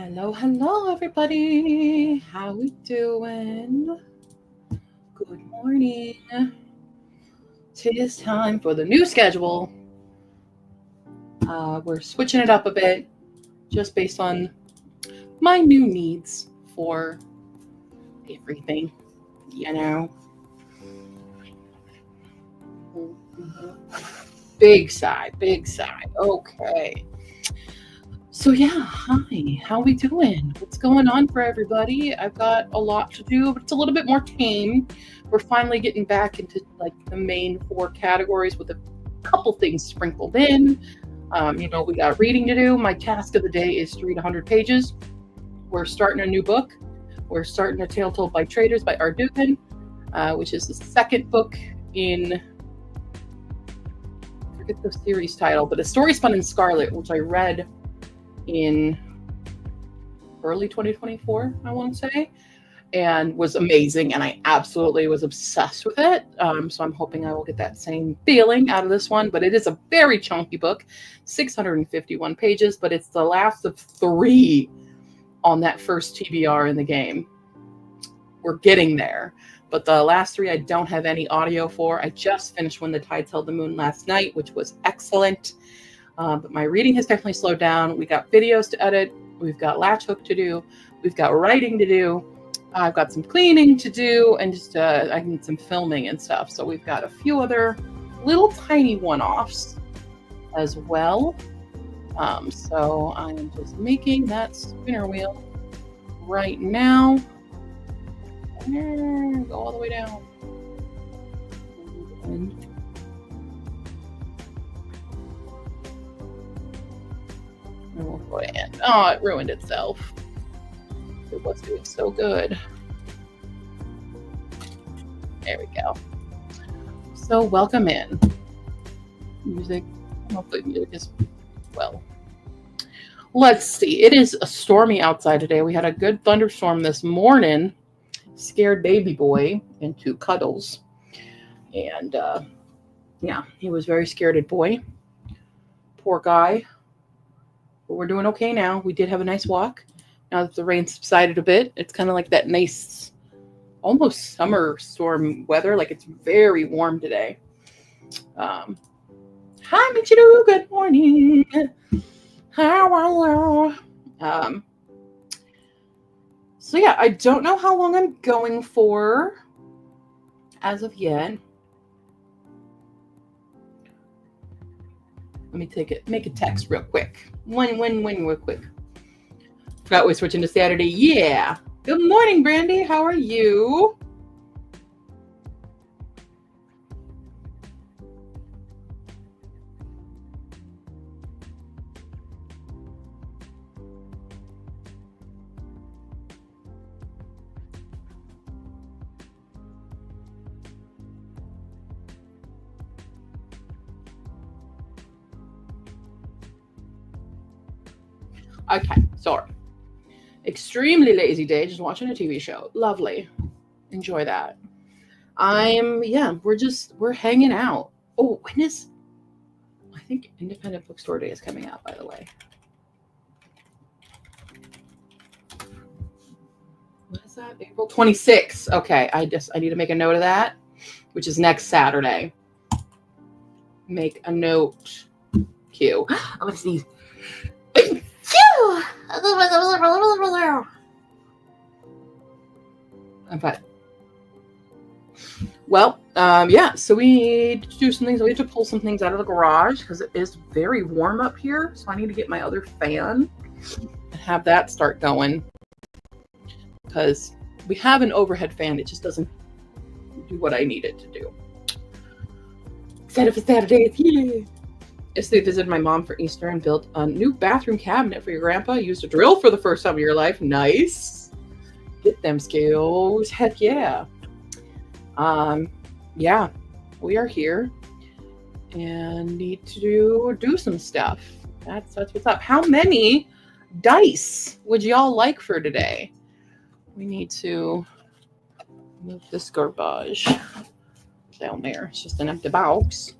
Hello, everybody. How we doing? Good morning. It is time for the new schedule. We're switching it up a bit, just based on my new needs for everything. You know, big sigh, big sigh. Okay. So yeah, hi. How we doing? What's going on for everybody? I've got a lot to do, but it's a little bit more tame. We're finally getting back into like the main four categories with a couple things sprinkled in. We got reading to do. My task of the day is to read 100 pages. We're starting a new book. We're starting A Tale Told by Traitors by R. Duggan, which is the second book in, I forget the series title, but A Story Spun in Scarlet, which I read in early 2024, I want to say, and was amazing, and I absolutely was obsessed with it. So I'm hoping I will get that same feeling out of this one, but it is a very chunky book, 651 pages, but it's the last of 3 on that first TBR in the game. We're getting there, but the last 3 I don't have any audio for. I just finished When the Tides Held the Moon last night, which was excellent. But my reading has definitely slowed down. We got videos to edit. We've got latch hook to do. We've got writing to do. I've got some cleaning to do, and just I need some filming and stuff. So we've got a few other little tiny one-offs as well. So I am just making that spinner wheel right now. Go all the way down. And oh, it ruined itself. It was doing so good. There we go. So welcome in. Music. Hopefully music is well. Let's see. It is stormy outside today. We had a good thunderstorm this morning. Scared baby boy into cuddles. And yeah, he was very scared boy. Poor guy. But we're doing okay now. We did have a nice walk. Now that the rain subsided a bit, it's kind of like that nice, almost summer storm weather. Like it's very warm today. Hi, Michiru. Good morning. How are you? So yeah, I don't know how long I'm going for as of yet. Let me make a text real quick. When real quick. Forgot we're switching to Saturday. Yeah. Good morning, Brandy. How are you? Okay, sorry. Extremely lazy day, just watching a TV show. Lovely. Enjoy that. We're hanging out. Oh, I think Independent Bookstore Day is coming out, by the way. What is that? April 26th. Okay, I need to make a note of that, which is next Saturday. Make a note. Q. I'm gonna sneeze. Okay. Well, so we need to do some things. We have to pull some things out of the garage because it is very warm up here. So I need to get my other fan and have that start going. Because we have an overhead fan. It just doesn't do what I need it to do. Excited for Saturday. Yeah. Yesterday, visited my mom for Easter and built a new bathroom cabinet for your grandpa. Used a drill for the first time of your life. Nice. Get them skills. Heck yeah. Yeah, we are here and need to do some stuff. That's what's up. How many dice would y'all like for today? We need to move this garbage down there. It's just an empty box.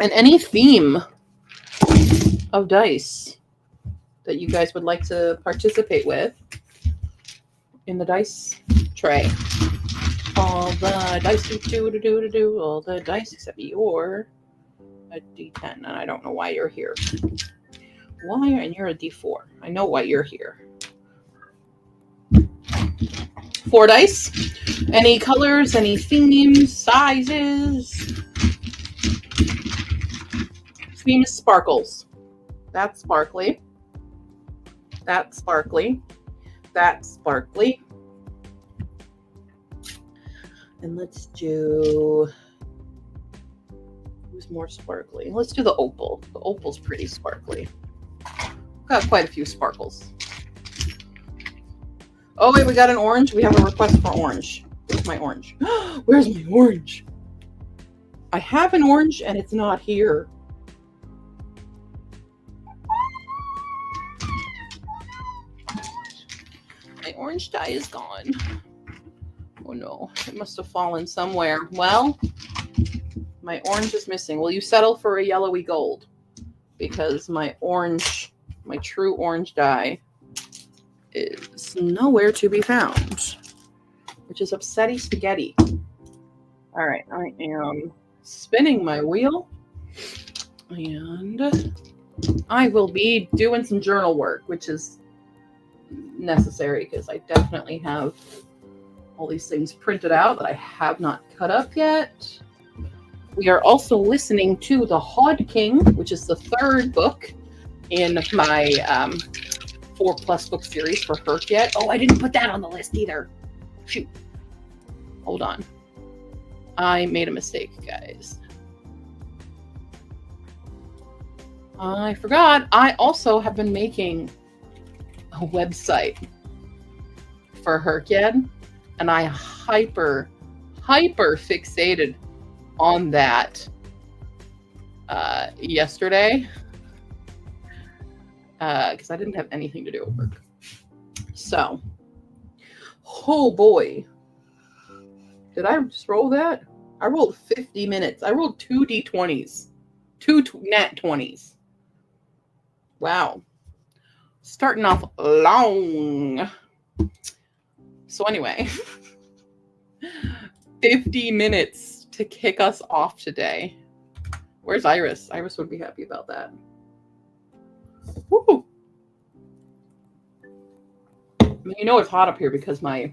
And any theme of dice that you guys would like to participate with in the dice tray. All the dice do, all the dice except you're a D10, and I don't know why you're here. Why? And you're a D4. I know why you're here. 4 dice. Any colors, any themes, sizes? Theme is sparkles. That's sparkly. That's sparkly. That's sparkly. And let's do, who's more sparkly? Let's do the opal. The opal's pretty sparkly. Got quite a few sparkles. Oh wait, we got an orange. We have a request for orange. Where's my orange? Where's my orange? I have an orange and it's not here. My orange dye is gone. Oh no, it must have fallen somewhere. Well, my orange is missing. Will you settle for a yellowy gold? Because my orange, my true orange dye is nowhere to be found, which is upsetty spaghetti. All right, I am spinning my wheel and I will be doing some journal work, which is necessary because I definitely have all these things printed out that I have not cut up yet. We are also listening to The Hod King, which is the 3rd book in my 4+ book series for Herc yet. Oh, I didn't put that on the list either. Shoot. Hold on. I made a mistake, guys. I forgot. I also have been making a website for Hercyad, and I hyper fixated on that yesterday because I didn't have anything to do at work. So, oh boy, did I just roll that? I rolled 50 minutes. I rolled 2 D20s, 2 nat 20s. Wow. Starting off long. So anyway, 50 minutes to kick us off today. Where's Iris? Iris would be happy about that. Woo! You know it's hot up here because my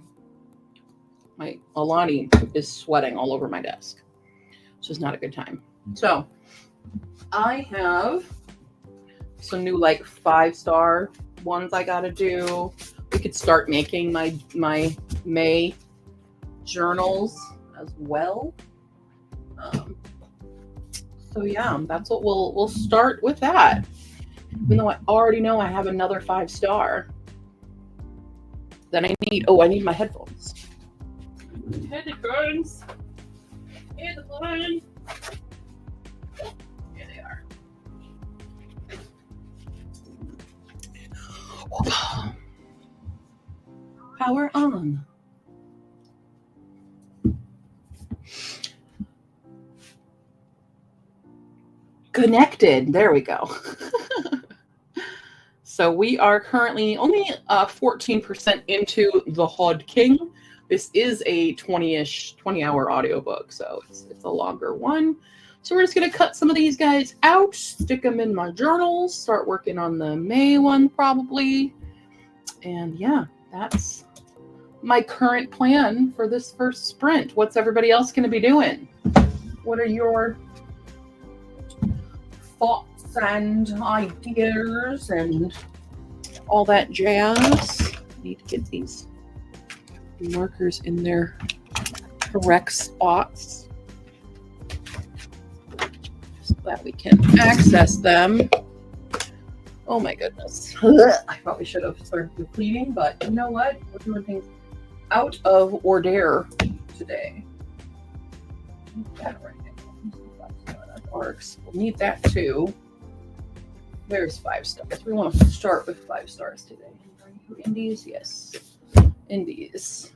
Alani is sweating all over my desk. So it's not a good time. So I have some new like 5-star ones I gotta do. We could start making my May journals as well. So yeah, that's what we'll start with that. Even though I already know I have another 5-star. Then I need my headphones. Headphones. Headphones. Here they are. Power on. Connected. There we go. So we are currently only 14% into The Hod King. This is a 20-hour audiobook, so it's a longer one. So we're just going to cut some of these guys out, stick them in my journals, start working on the May one probably. And yeah, that's my current plan for this first sprint. What's everybody else going to be doing? What are your thoughts and ideas and all that jazz? Need to get these markers in their correct spots so that we can access them. Oh my goodness. I probably should have started depleting, but you know what? We're doing things out of order today. That right now. Arcs. We'll need that too. There's 5 stars. We want to start with 5 stars today. Indies, yes. Indies.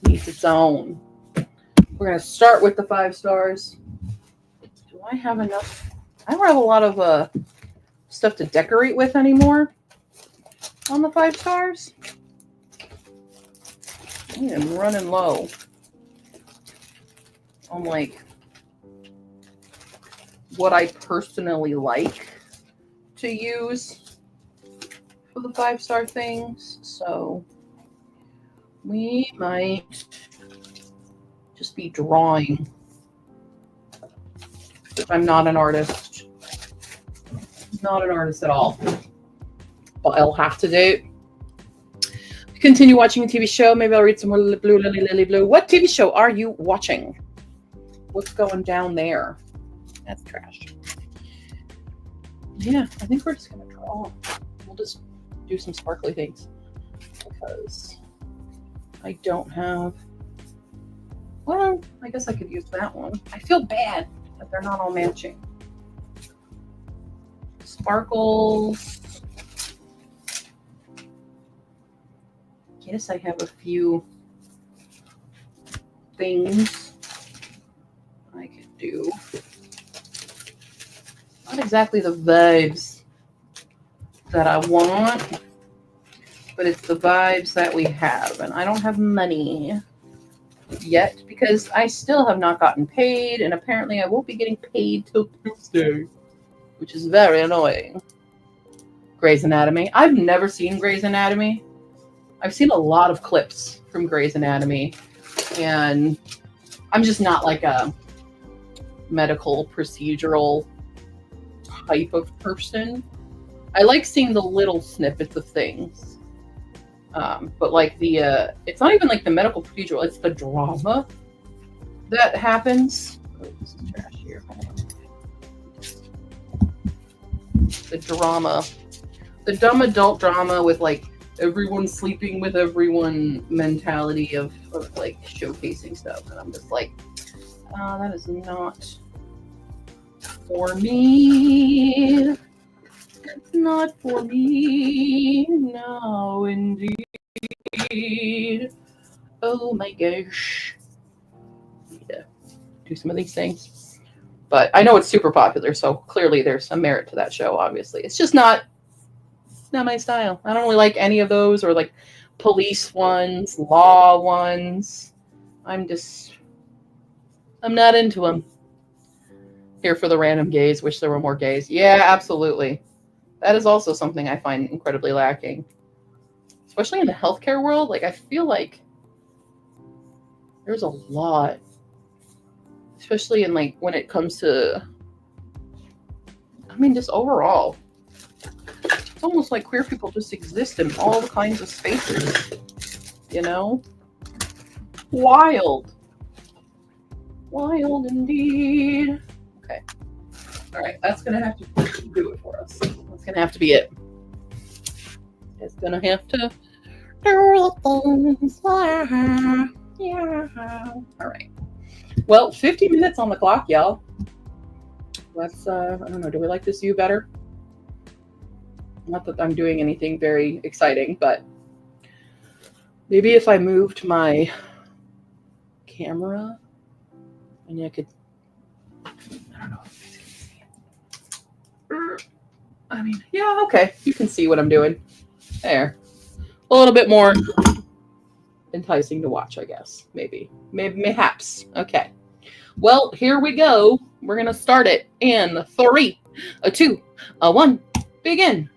Needs its own. We're going to start with the 5 stars. Do I have enough? I don't have a lot of stuff to decorate with anymore on the 5 stars. I am running low on like what I personally like to use for the 5-star things. So we might just be drawing. I'm not an artist. Not an artist at all. But I'll have to do. Continue watching a TV show. Maybe I'll read some more Lily Blue. What TV show are you watching? What's going down there? That's trash. Yeah, I think we're just going to draw. We'll just do some sparkly things. Because I don't have... Well, I guess I could use that one. I feel bad that they're not all matching. Sparkles. Yes, I have a few things I could do. Not exactly the vibes that I want, but it's the vibes that we have. And I don't have money yet because I still have not gotten paid, and apparently I won't be getting paid till Tuesday, which is very annoying. Grey's Anatomy. I've never seen Grey's Anatomy. I've seen a lot of clips from Grey's Anatomy, and I'm just not like a medical procedural type of person. I like seeing the little snippets of things. But like it's not even like the medical procedural, it's the drama that happens. Oh, this is trash here. The drama. The dumb adult drama with like everyone sleeping with everyone mentality of like showcasing stuff. And I'm just like, that is not for me. It's not for me. No, indeed. Oh my gosh. Need to do some of these things. But I know it's super popular, so clearly there's some merit to that show, obviously. It's just not my style. I don't really like any of those, or like police ones, law ones. I'm not into them. Here for the random gays. Wish there were more gays. Yeah, absolutely. That is also something I find incredibly lacking. Especially in the healthcare world. Like, I feel like there's a lot. Especially in, like, when it comes to, I mean, just overall. It's almost like queer people just exist in all kinds of spaces. You know? Wild. Wild indeed. Okay. All right. That's going to have to do it for us. That's going to have to be it. It's going to have to do it. Yeah. All right. Well, 50 minutes on the clock, y'all. Let's, I don't know. Do we like this view better? Not that I'm doing anything very exciting, but maybe if I moved my camera and I could, I don't know if you can see it. I mean, yeah, okay. You can see what I'm doing. There. A little bit more enticing to watch, I guess. Maybe. Mayhaps. Okay. Well, here we go. We're going to start it in 3, 2, 1. Begin.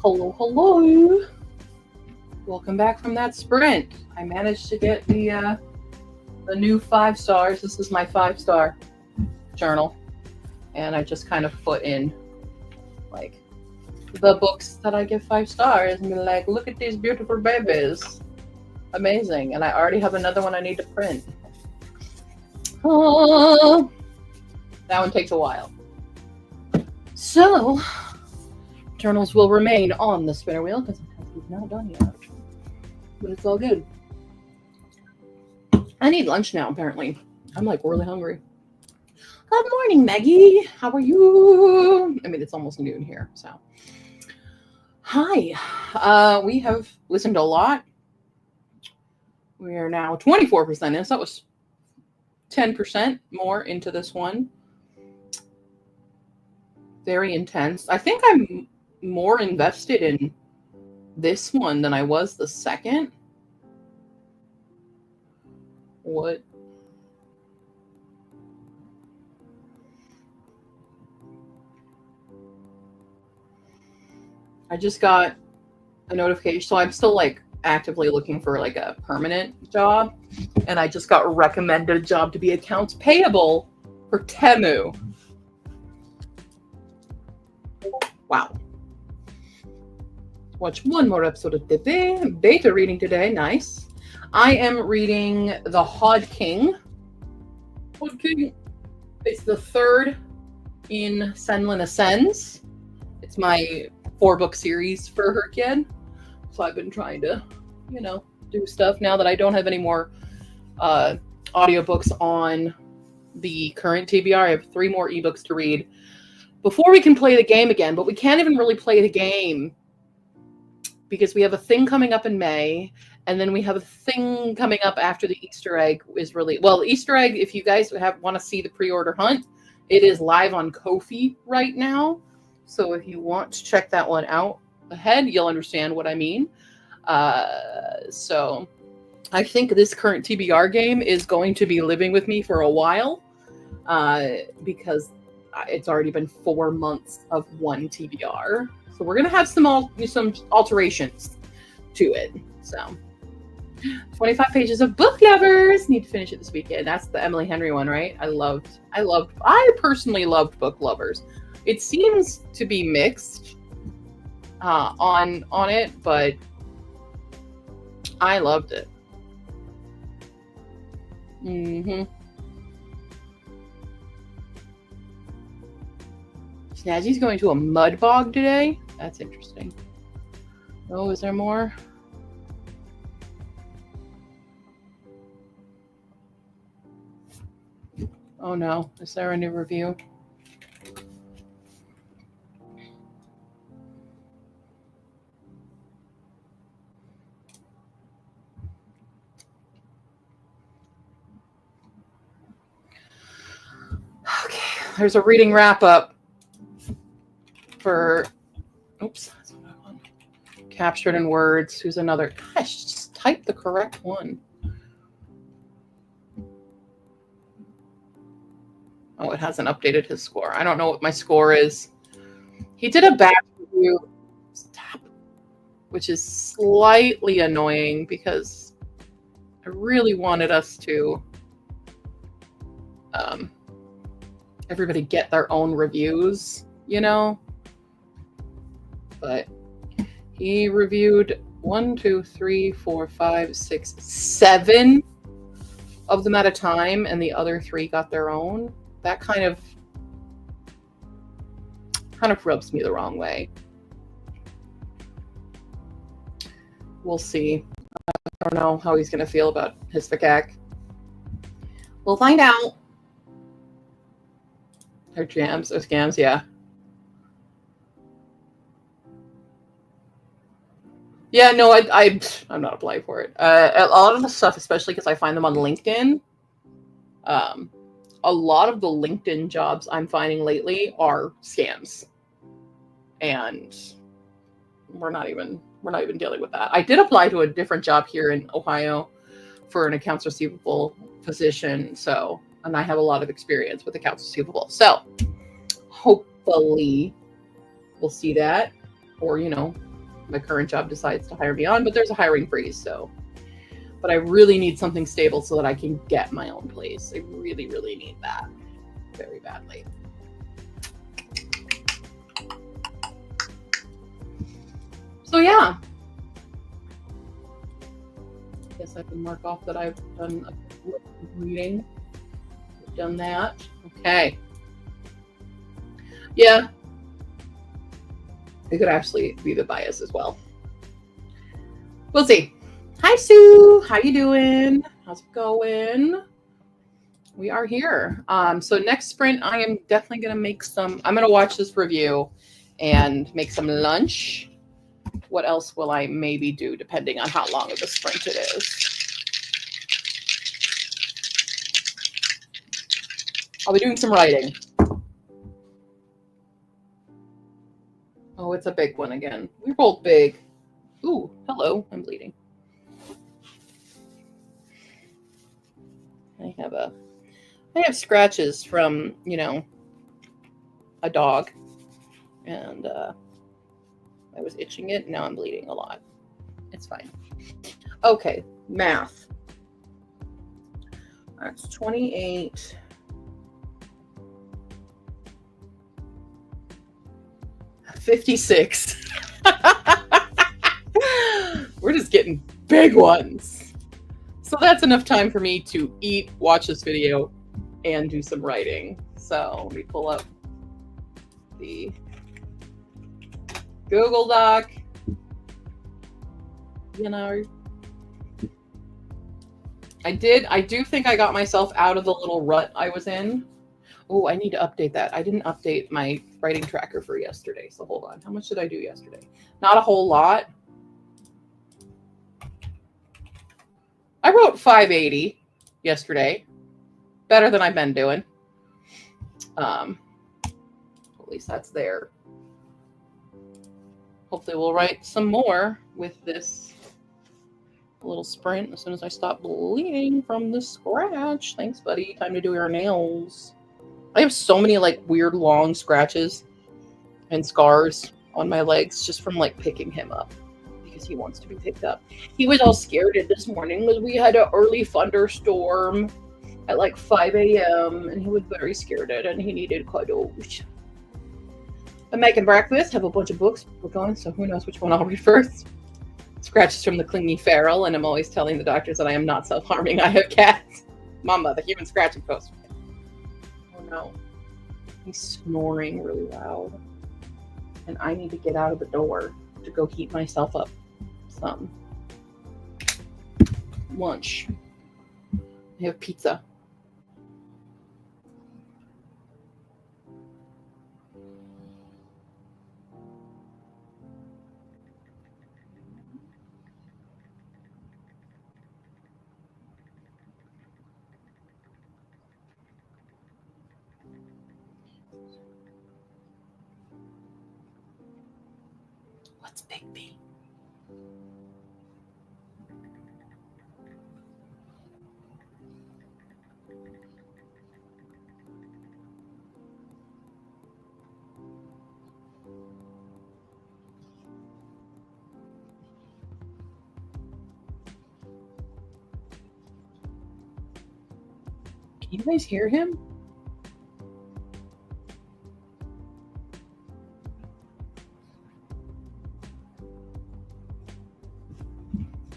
Hello. Welcome back from that sprint. I managed to get the new 5 stars. This is my 5-star journal. And I just kind of put in like the books that I give 5 stars and be like, look at these beautiful babies. Amazing. And I already have another one I need to print. Oh, that one takes a while. So, journals will remain on the spinner wheel because it's not done yet. But it's all good. I need lunch now, apparently. I'm like really hungry. Good morning, Maggie. How are you? I mean, it's almost noon here, so. Hi. We have listened a lot. We are now 24% in, so that was 10% more into this one. Very intense. I think I'm more invested in this one than I was the second. What? I just got a notification. So I'm still like actively looking for like a permanent job. And I just got recommended a job to be accounts payable for Temu. Wow. Watch one more episode of Tepe. Beta reading today. Nice. I am reading The Hod King. Hod King. It's the 3rd in Senlin Ascends. It's my 4-book series for Herkiad. So I've been trying to, do stuff now that I don't have any more audiobooks on the current TBR. I have 3 more ebooks to read before we can play the game again. But we can't even really play the game because we have a thing coming up in May. And then we have a thing coming up after the Easter egg is really... Well, the Easter egg, if you guys want to see the pre-order hunt, it is live on Ko-fi right now. So if you want to check that one out ahead, you'll understand what I mean. So I think this current TBR game is going to be living with me for a while because it's already been 4 months of one TBR. So we're going to have some alterations to it. So 25 pages of Book Lovers. Need to finish it this weekend. That's the Emily Henry one, right? I personally loved Book Lovers. It seems to be mixed on it, but I loved it. Snazzy's going to a mud bog today? That's interesting. Oh, is there more? Oh no, is there a new review? Okay, there's a reading wrap up for, oops, that's what I want. Captured in Words. Who's another? Gosh, just type the correct one. Oh, it hasn't updated his score. I don't know what my score is. He did a back review, which is slightly annoying because I really wanted us to everybody get their own reviews, But he reviewed 1, 2, 3, 4, 5, 6, 7 of them at a time, and the other 3 got their own. That kind of rubs me the wrong way. We'll see. I don't know how he's going to feel about his Fakak. We'll find out. Or jams, or scams, yeah. Yeah, no, I'm not applying for it. A lot of the stuff, especially because I find them on LinkedIn, a lot of the LinkedIn jobs I'm finding lately are scams. And we're not even dealing with that. I did apply to a different job here in Ohio for an accounts receivable position, and I have a lot of experience with accounts receivable. So hopefully we'll see that, or my current job decides to hire me on, but there's a hiring freeze. So, but I really need something stable so that I can get my own place. I really, really need that very badly. So yeah, I guess I can mark off that I've done a reading. I've done that. Okay. Yeah. It could actually be the bias as well. We'll see. Hi, Sue. How you doing? How's it going? We are here. So next sprint, I am definitely going to make some, I'm going to watch this review and make some lunch. What else will I maybe do depending on how long of a sprint it is? I'll be doing some writing. Oh, it's a big one again. We rolled big. Ooh, hello. I'm bleeding. I have scratches from, a dog. And I was itching it. Now I'm bleeding a lot. It's fine. Okay, math. That's 28. $56. We're just getting big ones. So that's enough time for me to eat, watch this video, and do some writing. So let me pull up the Google Doc. I do think I got myself out of the little rut I was in. Oh, I need to update that. I didn't update my writing tracker for yesterday. So hold on. How much did I do yesterday? Not a whole lot. I wrote 580 yesterday. Better than I've been doing. At least that's there. Hopefully we'll write some more with this little sprint as soon as I stop bleeding from the scratch. Thanks, buddy. Time to do your nails. I have so many weird long scratches and scars on my legs just from picking him up because he wants to be picked up. He was all scared this morning because we had an early thunderstorm at 5 a.m. and he was very scared and he needed cuddles. I'm making breakfast, have a bunch of books we're going, so who knows which one I'll read first. Scratches from the clingy feral, and I'm always telling the doctors that I am not self-harming. I have cats. Mama, the human scratching post. No, he's snoring really loud and I need to get out of the door to go heat myself up some lunch. I have pizza. What's Big B? Can you guys hear him?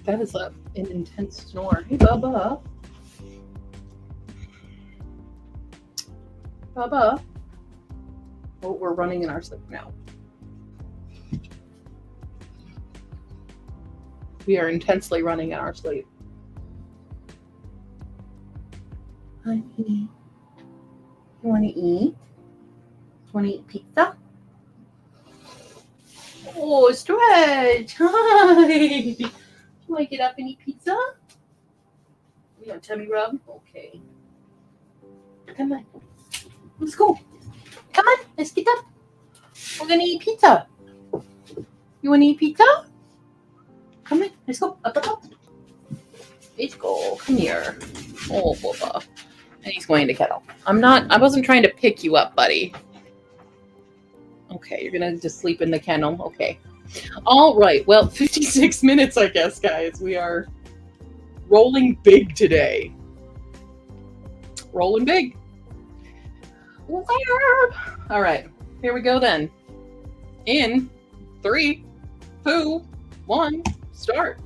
That is an intense snore. Hey, Bubba. Bubba. Oh, we're running in our sleep now. We are intensely running in our sleep. Honey, you want to eat? Want to eat pizza? Oh, Stretch. Hi. You want to get up and eat pizza? You want a tummy rub? Okay. Come on. Let's go. Come on. Let's get up. We're going to eat pizza. You want to eat pizza? Come on. Let's go. Up, up, up. Let's go. Come here. Oh, Bubba. And he's going to kettle. I wasn't trying to pick you up, buddy. Okay, you're going to just sleep in the kennel. Okay. All right. Well, 56 minutes, I guess, guys. We are rolling big today. Rolling big. All right. Here we go then. In 3, 2, 1, start.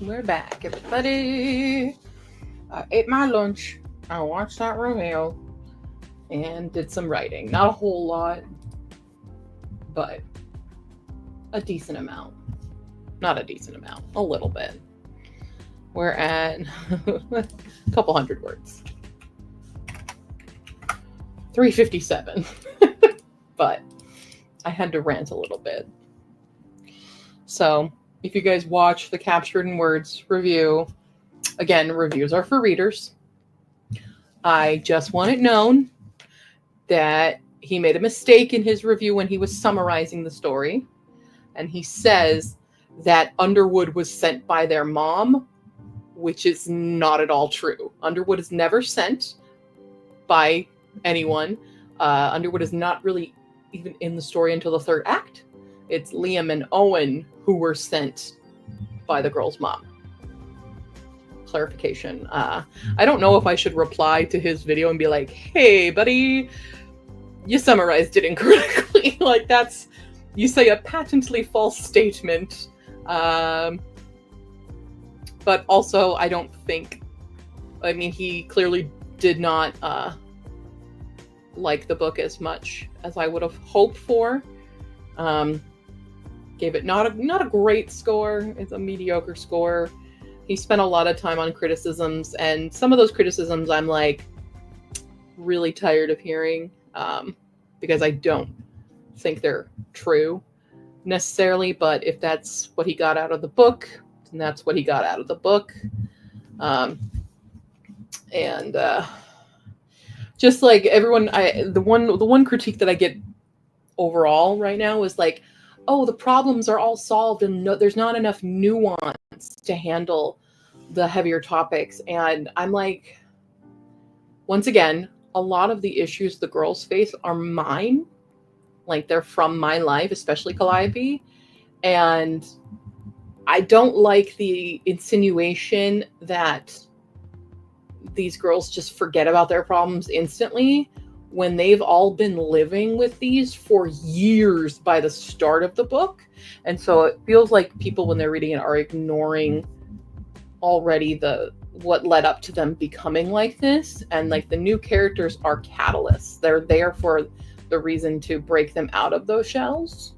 We're back, everybody. I ate my lunch. I watched that Romeo and did some writing. Not a whole lot, but a decent amount. Not a decent amount, a little bit. We're at a couple hundred words. 357. But I had to rant a little bit. So if you guys watch the Captured in Words review, again, reviews are for readers. I just want it known that he made a mistake in his review when he was summarizing the story. And he says that Underwood was sent by their mom, which is not at all true. Underwood is never sent by anyone. Underwood is not really even in the story until the third act. It's Liam and Owen who were sent by the girl's mom. Clarification. I don't know if I should reply to his video and be like, hey, buddy, you summarized it incorrectly. Like, that's, you say a patently false statement. But also, I don't think, I mean, he clearly did not like the book as much as I would have hoped for. Gave it not a great score. It's a mediocre score. He spent a lot of time on criticisms, and some of those criticisms I'm like really tired of hearing, because I don't think they're true necessarily, but if that's what he got out of the book, then that's what he got out of the book. Just like everyone, the one critique that I get overall right now is like, oh, the problems are all solved and there's not enough nuance to handle the heavier topics. And I'm like, once again, a lot of the issues the girls face are mine. Like, they're from my life, especially Calliope. And I don't like the insinuation that these girls just forget about their problems instantly when they've all been living with these for years by the start of the book. And so it feels like people, when they're reading it, are ignoring already what led up to them becoming like this. And like, the new characters are catalysts. They're there for the reason to break them out of those shells.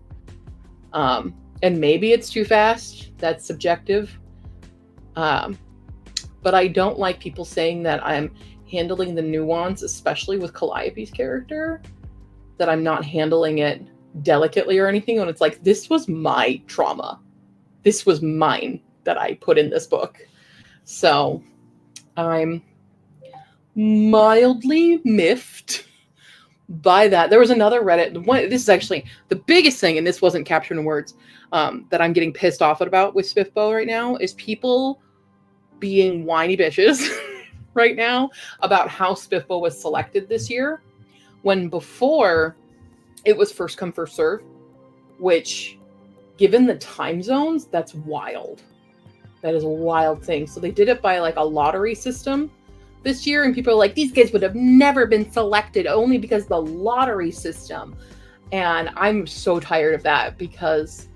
And maybe it's too fast. That's subjective. But I don't like people saying that I'm handling the nuance, especially with Calliope's character, that I'm not handling it delicately or anything. When it's like, this was my trauma. This was mine that I put in this book. So I'm mildly miffed by that. There was another Reddit. This is actually the biggest thing, and this wasn't captured in words, that I'm getting pissed off about with Swiftbo right now, is people being whiny bitches right now about how Swiftbo was selected this year, when before it was first come, first serve, which, given the time zones, that's wild. That is a wild thing. So they did it by like a lottery system this year, and people are like, these guys would have never been selected only because the lottery system. And I'm so tired of that, because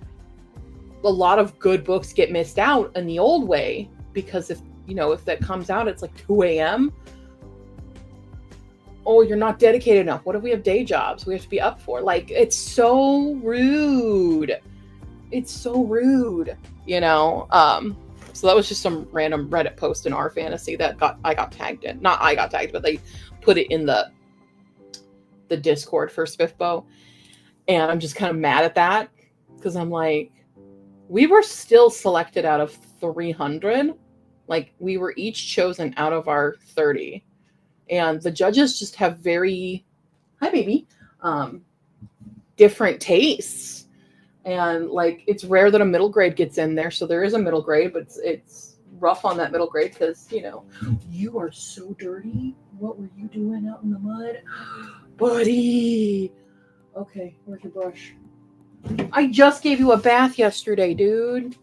a lot of good books get missed out in the old way, because if that comes out, it's like 2 a.m. Oh, you're not dedicated enough. What if we have day jobs we have to be up for? Like, it's so rude. It's so rude, So that was just some random Reddit post in our fantasy that I got tagged in. Not I got tagged, but they put it in the Discord for Swiftbo. And I'm just kind of mad at that, because I'm like, we were still selected out of 300. Like, we were each chosen out of our 30. And the judges just have very, hi baby, different tastes. And like, it's rare that a middle grade gets in there. So there is a middle grade, but it's rough on that middle grade, because, you are so dirty. What were you doing out in the mud? Buddy. Okay, where's your brush? I just gave you a bath yesterday, dude.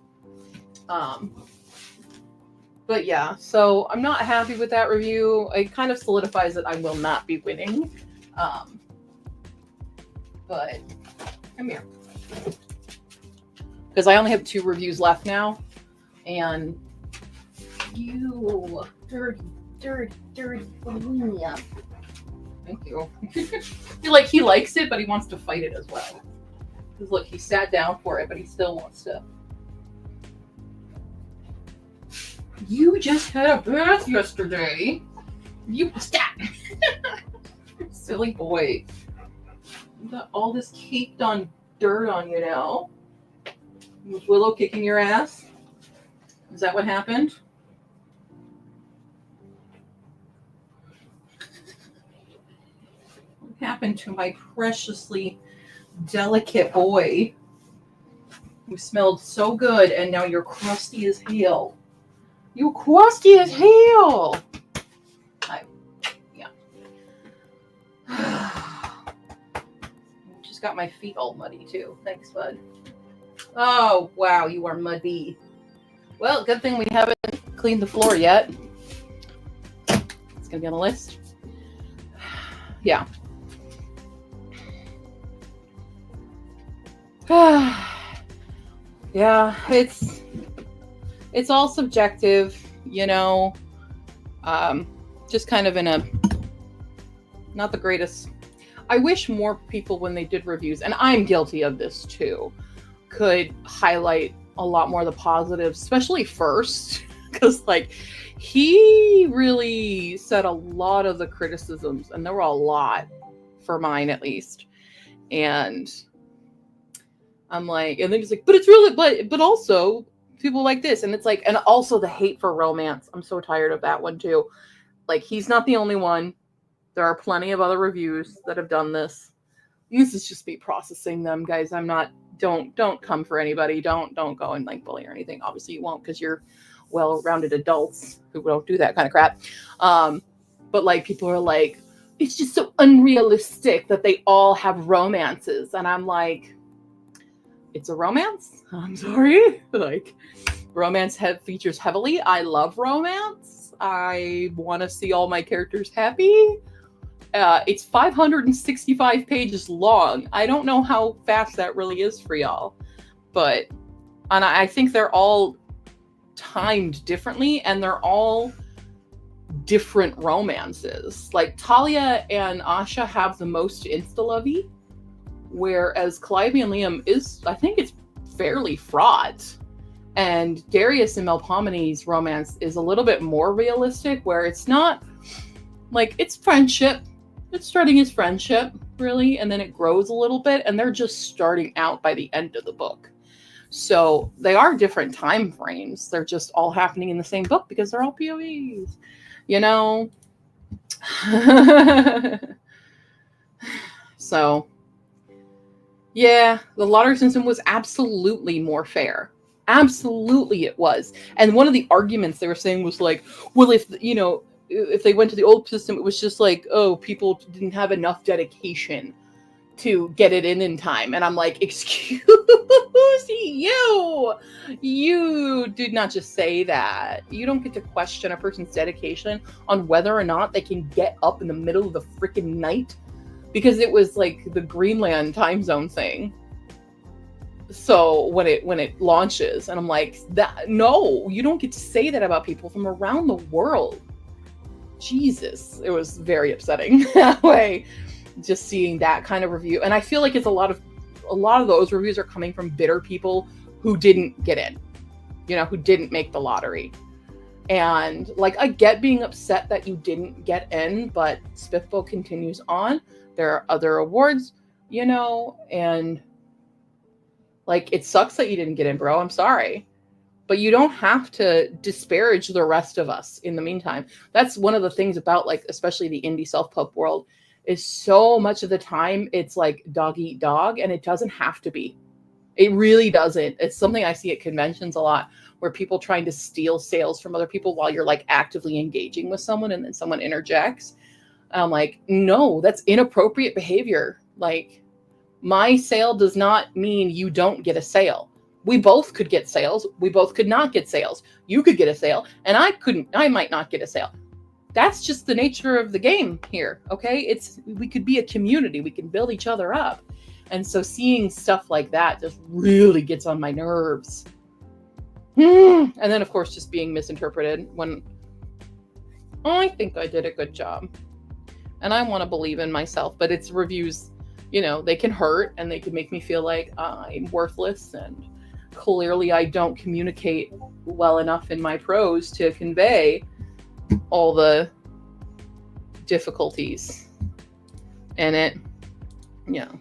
But yeah, so I'm not happy with that review. It kind of solidifies that I will not be winning. But come here. Because I only have 2 reviews left now. And you dirty bulimia. Thank you. I feel like he likes it, but he wants to fight it as well. Because look, he sat down for it, but he still wants to. You just had a bath yesterday. You stop. Silly boy. You got all this caked on dirt on you now. Was Willow kicking your ass? Is that what happened? What happened to my preciously delicate boy who smelled so good, and now you're crusty as hell? You crusty as hell. Just got my feet all muddy too. Thanks, bud. Oh, wow, you are muddy. Well, good thing we haven't cleaned the floor yet. It's gonna be on the list. Yeah. Yeah, it's all subjective, just kind of in a, not the greatest. I wish more people, when they did reviews, and I'm guilty of this too, could highlight a lot more of the positives, especially first, because like, he really said a lot of the criticisms, and there were a lot for mine at least. And I'm like, and then he's like, but it's really, but also people like this. And it's like, and also the hate for romance. I'm so tired of that one too. Like, he's not the only one. There are plenty of other reviews that have done this. This is just me processing them, guys. I'm not. Don't come for anybody. Don't go and like bully or anything. Obviously, you won't because you're well-rounded adults who don't do that kind of crap. But like people are like, it's just so unrealistic that they all have romances, and I'm like, it's a romance. I'm sorry. Like, romance features heavily. I love romance. I want to see all my characters happy. It's 565 pages long. I don't know how fast that really is for y'all, and I think they're all timed differently, and they're all different romances. Like Talia and Asha have the most insta-lovey, whereas Calliope and Liam is, I think it's fairly fraught. And Darius and Melpomene's romance is a little bit more realistic, where it's not like, it's friendship. It's starting as friendship, really, and then it grows a little bit, and they're just starting out by the end of the book. So they are different time frames. They're just all happening in the same book because they're all POEs, you know? So, yeah, the lottery system was absolutely more fair. Absolutely it was. And one of the arguments they were saying was like, well, if they went to the old system, it was just like, oh, people didn't have enough dedication to get it in time. And I'm like, excuse you. You did not just say that. You don't get to question a person's dedication on whether or not they can get up in the middle of the freaking night, because it was like the Greenland time zone thing. So when it launches, and I'm like, that, no, you don't get to say that about people from around the world. Jesus, it was very upsetting that way, just seeing that kind of review. And I feel like it's a lot of those reviews are coming from bitter people who didn't get in, who didn't make the lottery. And like, I get being upset that you didn't get in, but SPIFBO continues on. There are other awards, and like, it sucks that you didn't get in, bro. I'm sorry. But you don't have to disparage the rest of us in the meantime. That's one of the things about, like, especially the indie self-pub world, is so much of the time it's like dog eat dog, and it doesn't have to be. It really doesn't. It's something I see at conventions a lot, where people trying to steal sales from other people while you're like actively engaging with someone, and then someone interjects. I'm like, no, that's inappropriate behavior. Like, my sale does not mean you don't get a sale. We both could get sales. We both could not get sales. You could get a sale, and I might not get a sale. That's just the nature of the game here, okay? We could be a community. We can build each other up. And so seeing stuff like that just really gets on my nerves. And then, of course, just being misinterpreted when I think I did a good job. And I want to believe in myself, but it's reviews, they can hurt, and they can make me feel like I'm worthless, and clearly I don't communicate well enough in my prose to convey all the difficulties in it. Yeah.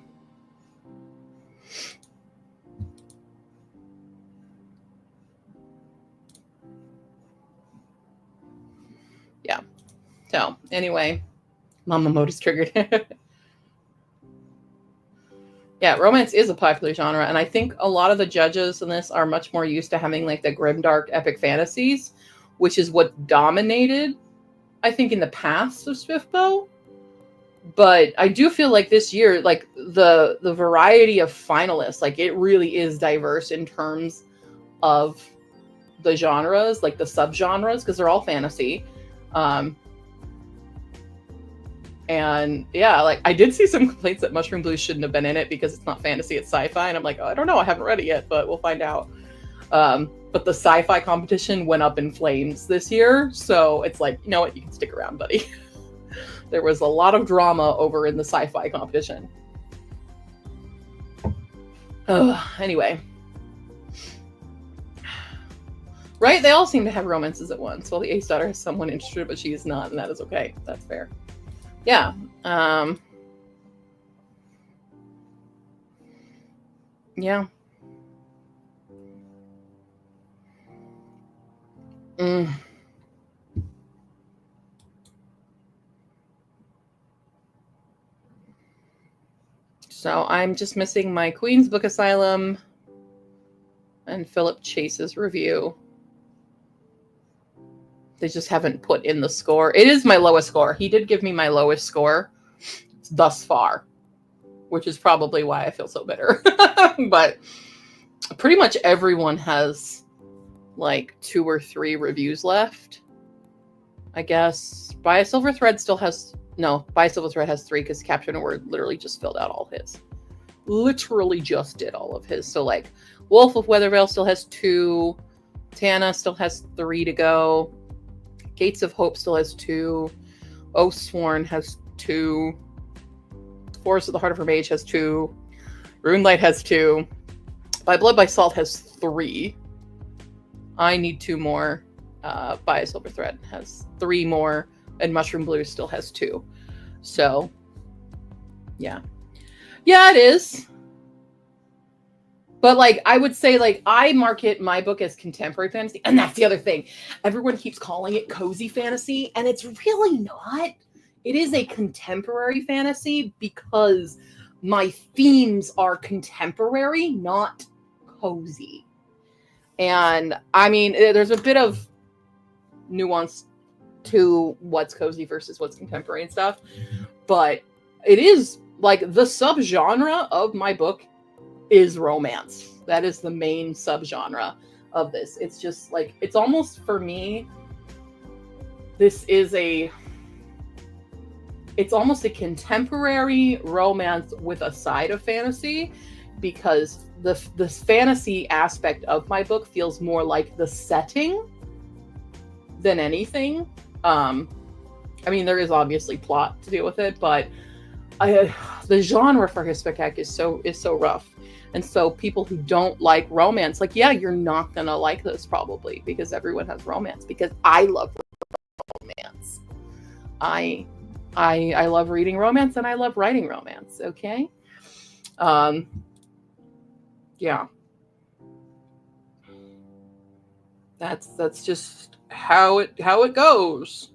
Yeah. So anyway, Mama Mode is triggered. Yeah, romance is a popular genre, and I think a lot of the judges in this are much more used to having like the grimdark epic fantasies, which is what dominated, I think, in the past of SPIFBO. But I do feel like this year, like the variety of finalists, like it really is diverse in terms of the genres, like the subgenres, because they're all fantasy. And yeah, like I did see some complaints that Mushroom Blue shouldn't have been in it because it's not fantasy, it's sci-fi. And I'm like, oh, I don't know, I haven't read it yet, but we'll find out. But the sci-fi competition went up in flames this year. So it's like, you know what, you can stick around, buddy. There was a lot of drama over in the sci-fi competition. Anyway. Right? They all seem to have romances at once. Well, the Ace daughter has someone interested, but she is not, and that is okay. That's fair. Yeah. Yeah. So I'm just missing my Queen's Book Asylum and Philip Chase's review. They just haven't put in the score. It is my lowest score. He did give me my lowest score thus far, which is probably why I feel so bitter. But pretty much everyone has like 2 or 3 reviews left. I guess By a Silver Thread still has... No, By a Silver Thread has 3 because Capture and Word literally just filled out all his. Literally just did all of his. So like Wolf of Weathervale still has 2. Tana still has 3 to go. Gates of Hope still has 2. Oathsworn has 2. Forest of the Heart of Her Mage has 2. Runelight has 2. By Blood by Salt has 3. I need 2 more. By a Silver Thread has 3 more. And Mushroom Blue still has 2. So, yeah. Yeah, it is. But, like, I would say, like, I market my book as contemporary fantasy. And that's the other thing. Everyone keeps calling it cozy fantasy. And it's really not. It is a contemporary fantasy because my themes are contemporary, not cozy. And, I mean, there's a bit of nuance to what's cozy versus what's contemporary and stuff. But it is, like, the subgenre of my book is romance. That is the main subgenre of this. It's just, like, it's almost, for me, it's almost a contemporary romance with a side of fantasy, because the fantasy aspect of my book feels more like the setting than anything. I mean, there is obviously plot to deal with it, but the genre for Hispakak is so rough. And so people who don't like romance, like, yeah, you're not gonna like this probably, because everyone has romance, because I love romance. I love reading romance, and I love writing romance, okay? Yeah. That's just how it goes,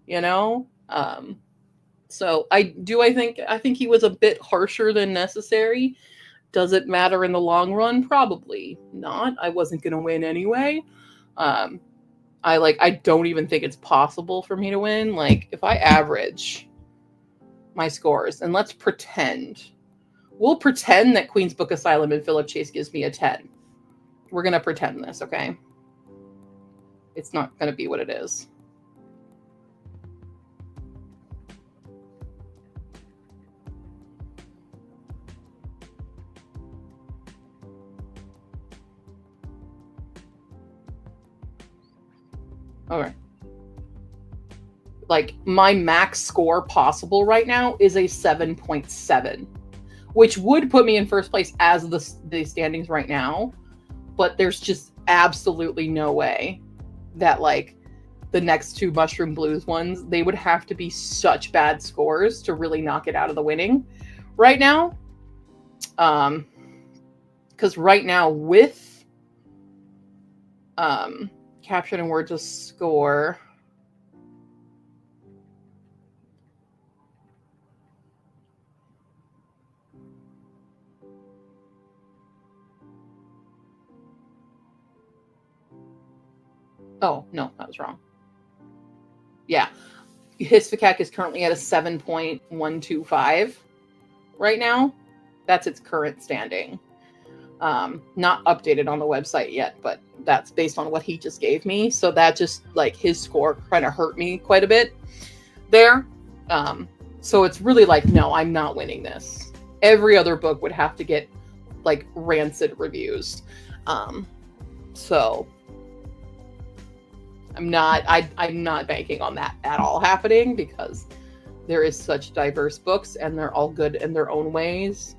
you know? So I think he was a bit harsher than necessary. Does it matter in the long run? Probably not. I wasn't going to win anyway. I don't even think it's possible for me to win. Like, if I average my scores, and we'll pretend that Queen's Book Asylum and Philip Chase gives me a 10. We're going to pretend this, okay? It's not going to be what it is. All right. Like, my max score possible right now is a 7.7, which would put me in first place as the standings right now. But there's just absolutely no way that, like, the next 2 Mushroom Blues ones, they would have to be such bad scores to really knock it out of the winning right now. Because right now with Captured and Word to score, oh, no, that was wrong. Yeah. Hispakak is currently at a 7.125 right now. That's its current standing. Not updated on the website yet, but that's based on what he just gave me. So that just, like, his score kind of hurt me quite a bit there. So it's really like, no, I'm not winning this. Every other book would have to get, like, rancid reviews. So I'm not banking on that at all happening, because there is such diverse books and they're all good in their own ways.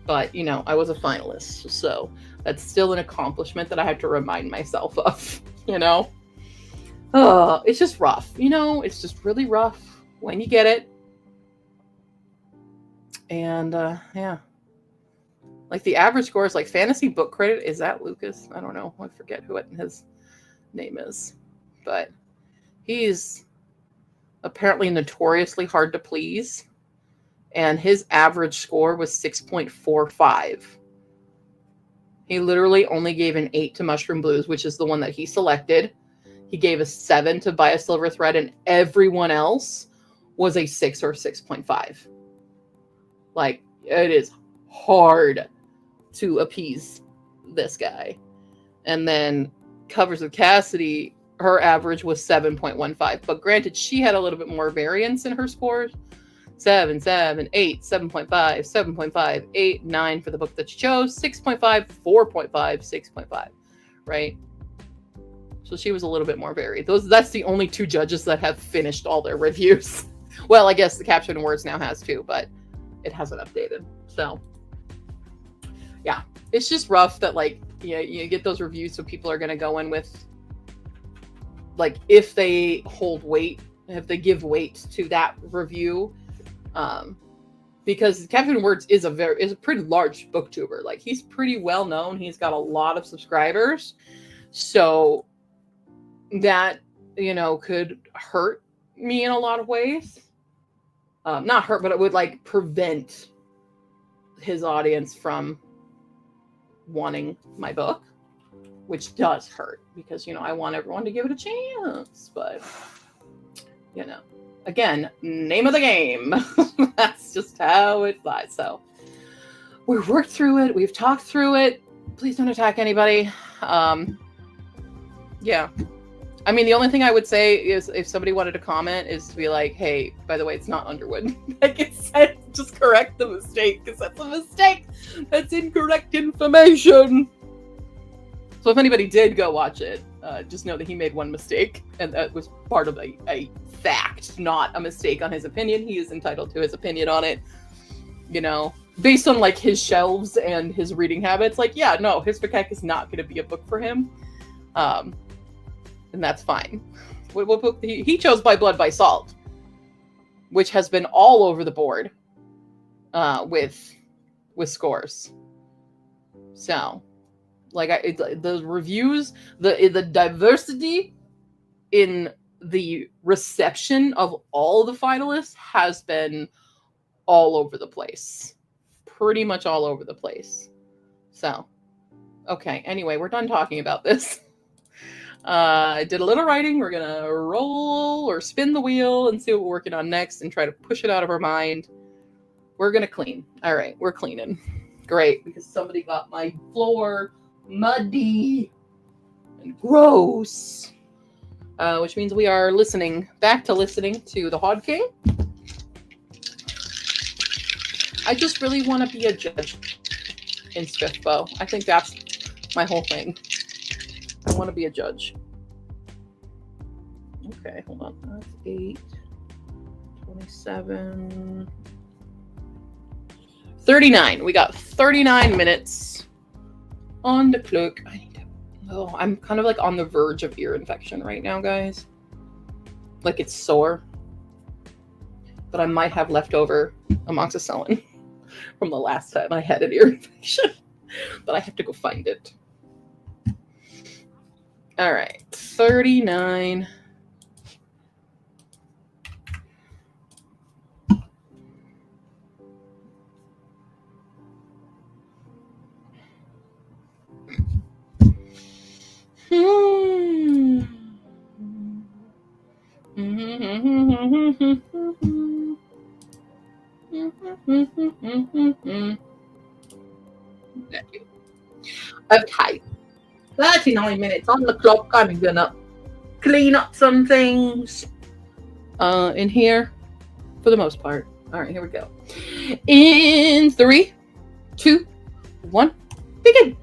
But, you know, I was a finalist, so that's still an accomplishment that I have to remind myself of, you know? It's just rough, you know? It's just really rough when you get it. And, yeah. Like, the average score is, like, Fantasy Book Credit. Is that Lucas? I don't know. I forget who his name is. But he's apparently notoriously hard to please. and his average score was 6.45. He literally only gave an 8 to Mushroom Blues, which is the one that he selected. He gave a 7 to Buy a Silver Thread, and everyone else was a 6 or 6.5. Like, it is hard to appease this guy. And then Covers with Cassidy, her average was 7.15. But granted, she had a little bit more variance in her scores. 7, 7, 8, 7.5, 7.5, 8, 9 for the book that she chose, 6.5, 4.5, 6.5, right? So she was a little bit more varied. That's the only two judges that have finished all their reviews. Well, I guess the Caption Words now has too, but it hasn't updated. So yeah, it's just rough that like, you get those reviews, so people are going to go in with like, if they hold weight, if they give weight to that review, because Captain Words is a pretty large booktuber. Like, he's pretty well known. He's got a lot of subscribers. So that, could hurt me in a lot of ways. Not hurt, but it would like prevent his audience from wanting my book, which does hurt because, I want everyone to give it a chance. But, again, name of the game. That's just how it flies. So we've worked through it. We've talked through it. Please don't attack anybody. Yeah. I mean, the only thing I would say is if somebody wanted to comment is to be like, hey, by the way, it's not Underwood. Like it said, just correct the mistake because that's a mistake. That's incorrect information. So if anybody did go watch it, just know that he made one mistake, and that was part of a fact, not a mistake on his opinion. He is entitled to his opinion on it, based on like his shelves and his reading habits. Like, yeah, no, Hisbakek is not going to be a book for him, and that's fine. What book? He chose By Blood, by Salt, which has been all over the board with scores. So. Like the reviews, the diversity in the reception of all the finalists has been all over the place. Pretty much all over the place. So, okay. Anyway, we're done talking about this. I did a little writing. We're going to roll or spin the wheel and see what we're working on next and try to push it out of our mind. We're going to clean. All right. We're cleaning. Great. Because somebody got my floor muddy and gross, which means we are back to listening to the Hod King. I just really want to be a judge in Swiftbow. I think that's my whole thing. I want to be a judge. Okay, hold on. That's 8, 27, 39. We got 39 minutes. On the clock. I'm kind of like on the verge of ear infection right now, guys. Like it's sore. But I might have leftover amoxicillin from the last time I had an ear infection. But I have to go find it. All right. 39. Okay, 39 minutes on the clock. I'm gonna clean up some things in here for the most part. All right, here we go. In 3, 2, 1, begin.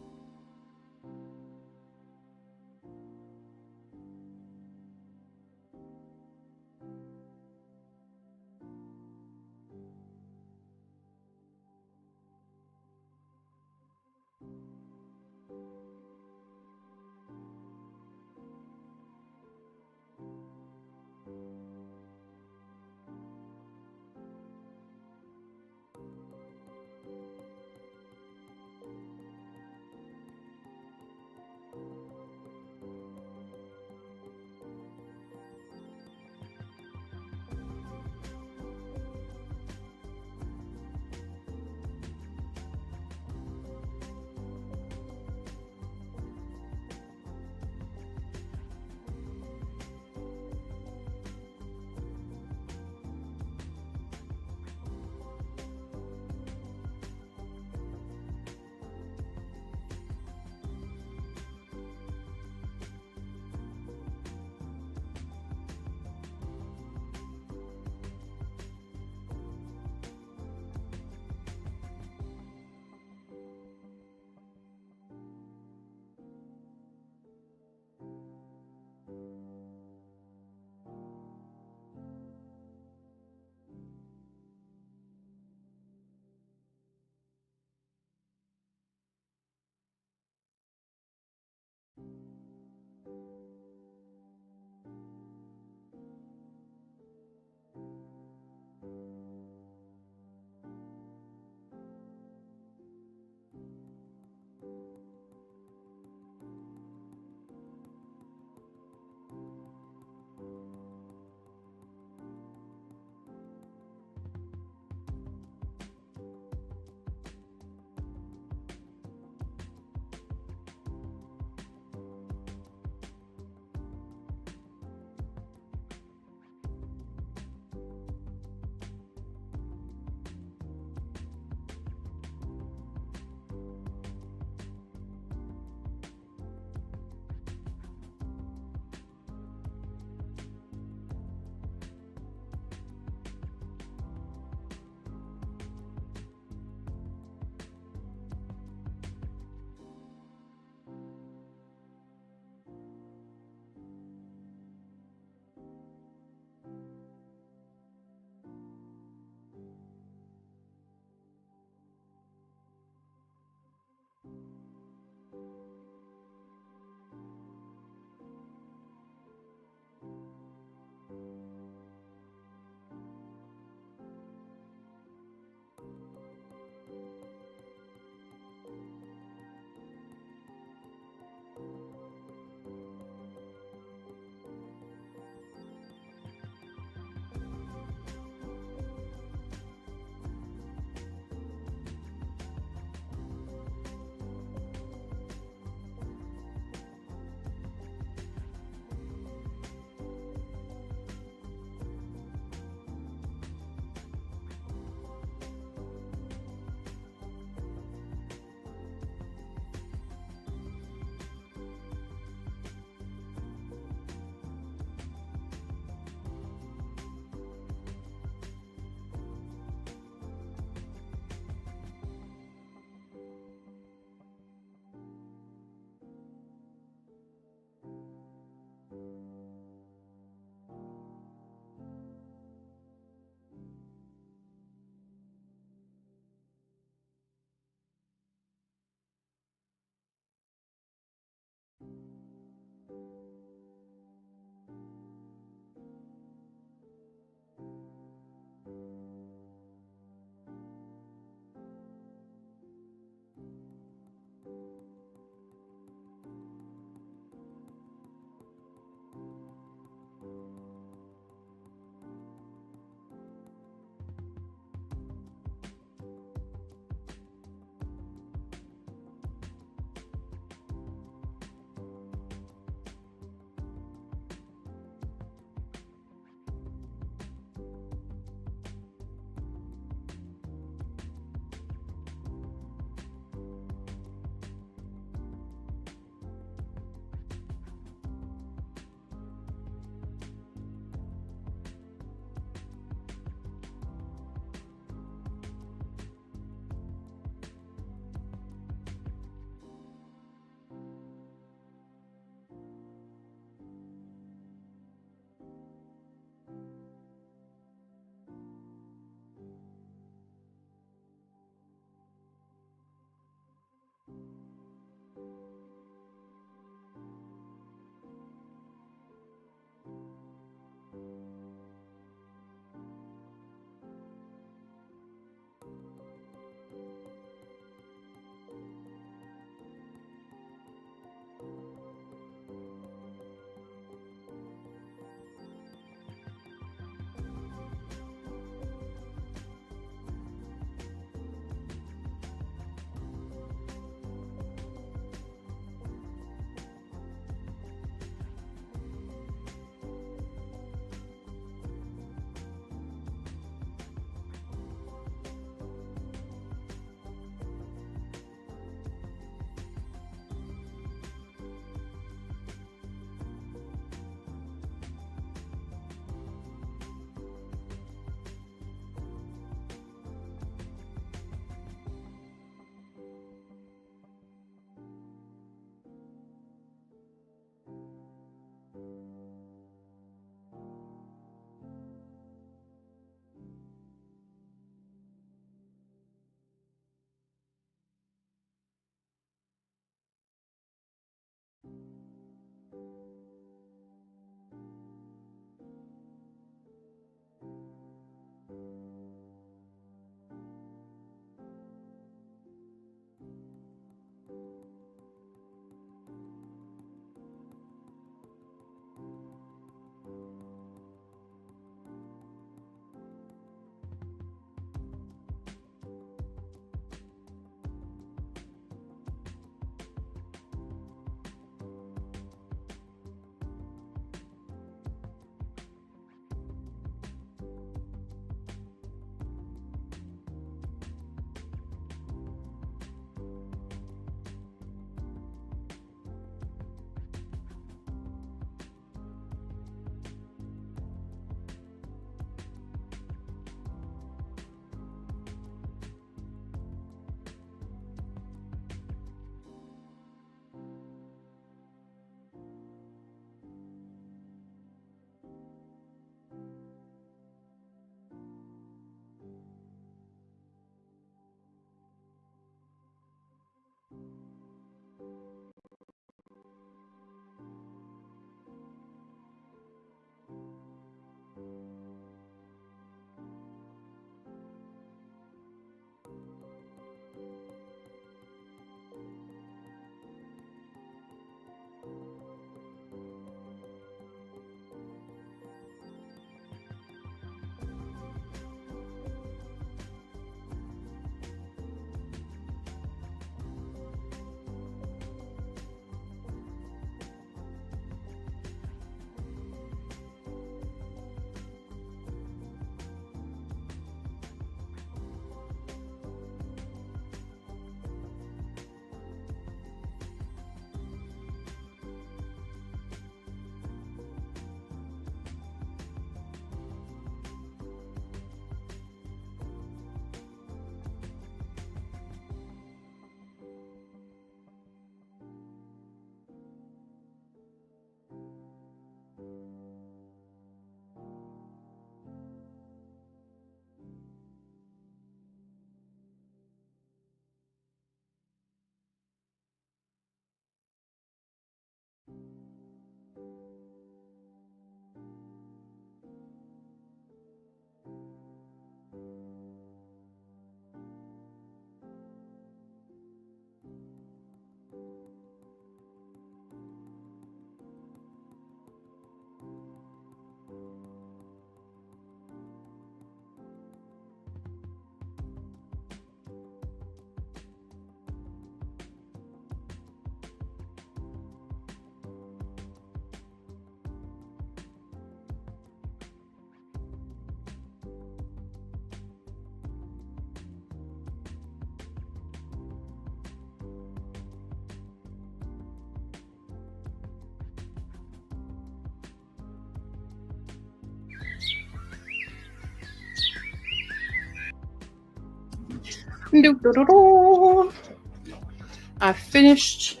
I finished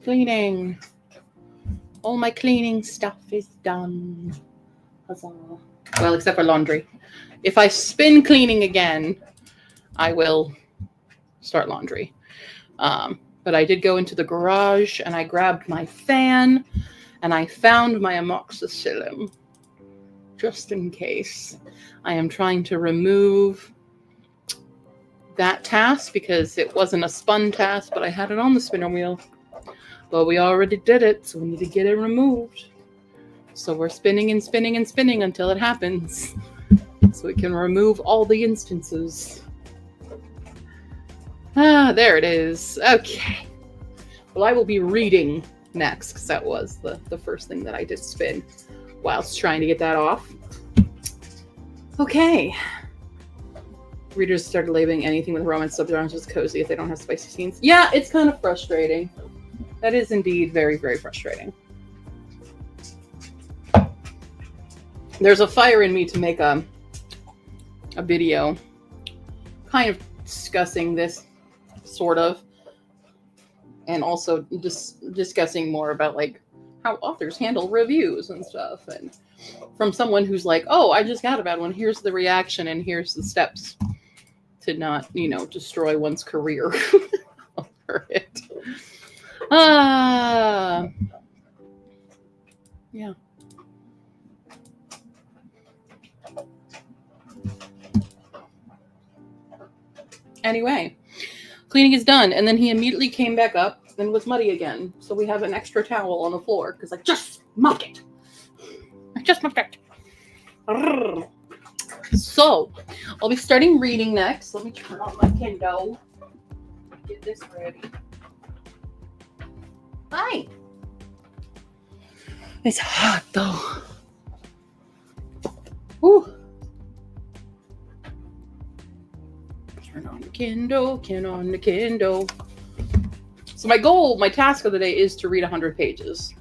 cleaning. All my cleaning stuff is done. Huzzah. Well, except for laundry. If I spin cleaning again, I will start laundry. But I did go into the garage and I grabbed my fan and I found my amoxicillin just in case. I am trying to remove that task because it wasn't a spun task, but I had it on the spinner wheel. But we already did it, so we need to get it removed. So we're spinning and spinning and spinning until it happens. So we can remove all the instances. There it is. Okay. Well, I will be reading next because that was the first thing that I did spin whilst trying to get that off. Okay. Readers started labeling anything with romance subgenres as cozy if they don't have spicy scenes. Yeah, it's kind of frustrating. That is indeed very, very frustrating. There's a fire in me to make a video kind of discussing this, sort of, and also discussing more about like how authors handle reviews and stuff, and from someone who's like, oh, I just got a bad one, here's the reaction and here's the steps to not, destroy one's career over it. Yeah. Anyway, cleaning is done, and then he immediately came back up and was muddy again. So we have an extra towel on the floor because I just mopped it. So I'll be starting reading next. Let me turn on my Kindle. Get this ready. Hi. It's hot though. Woo. Turn on the Kindle, Kindle. So my task of the day is to read 100 pages.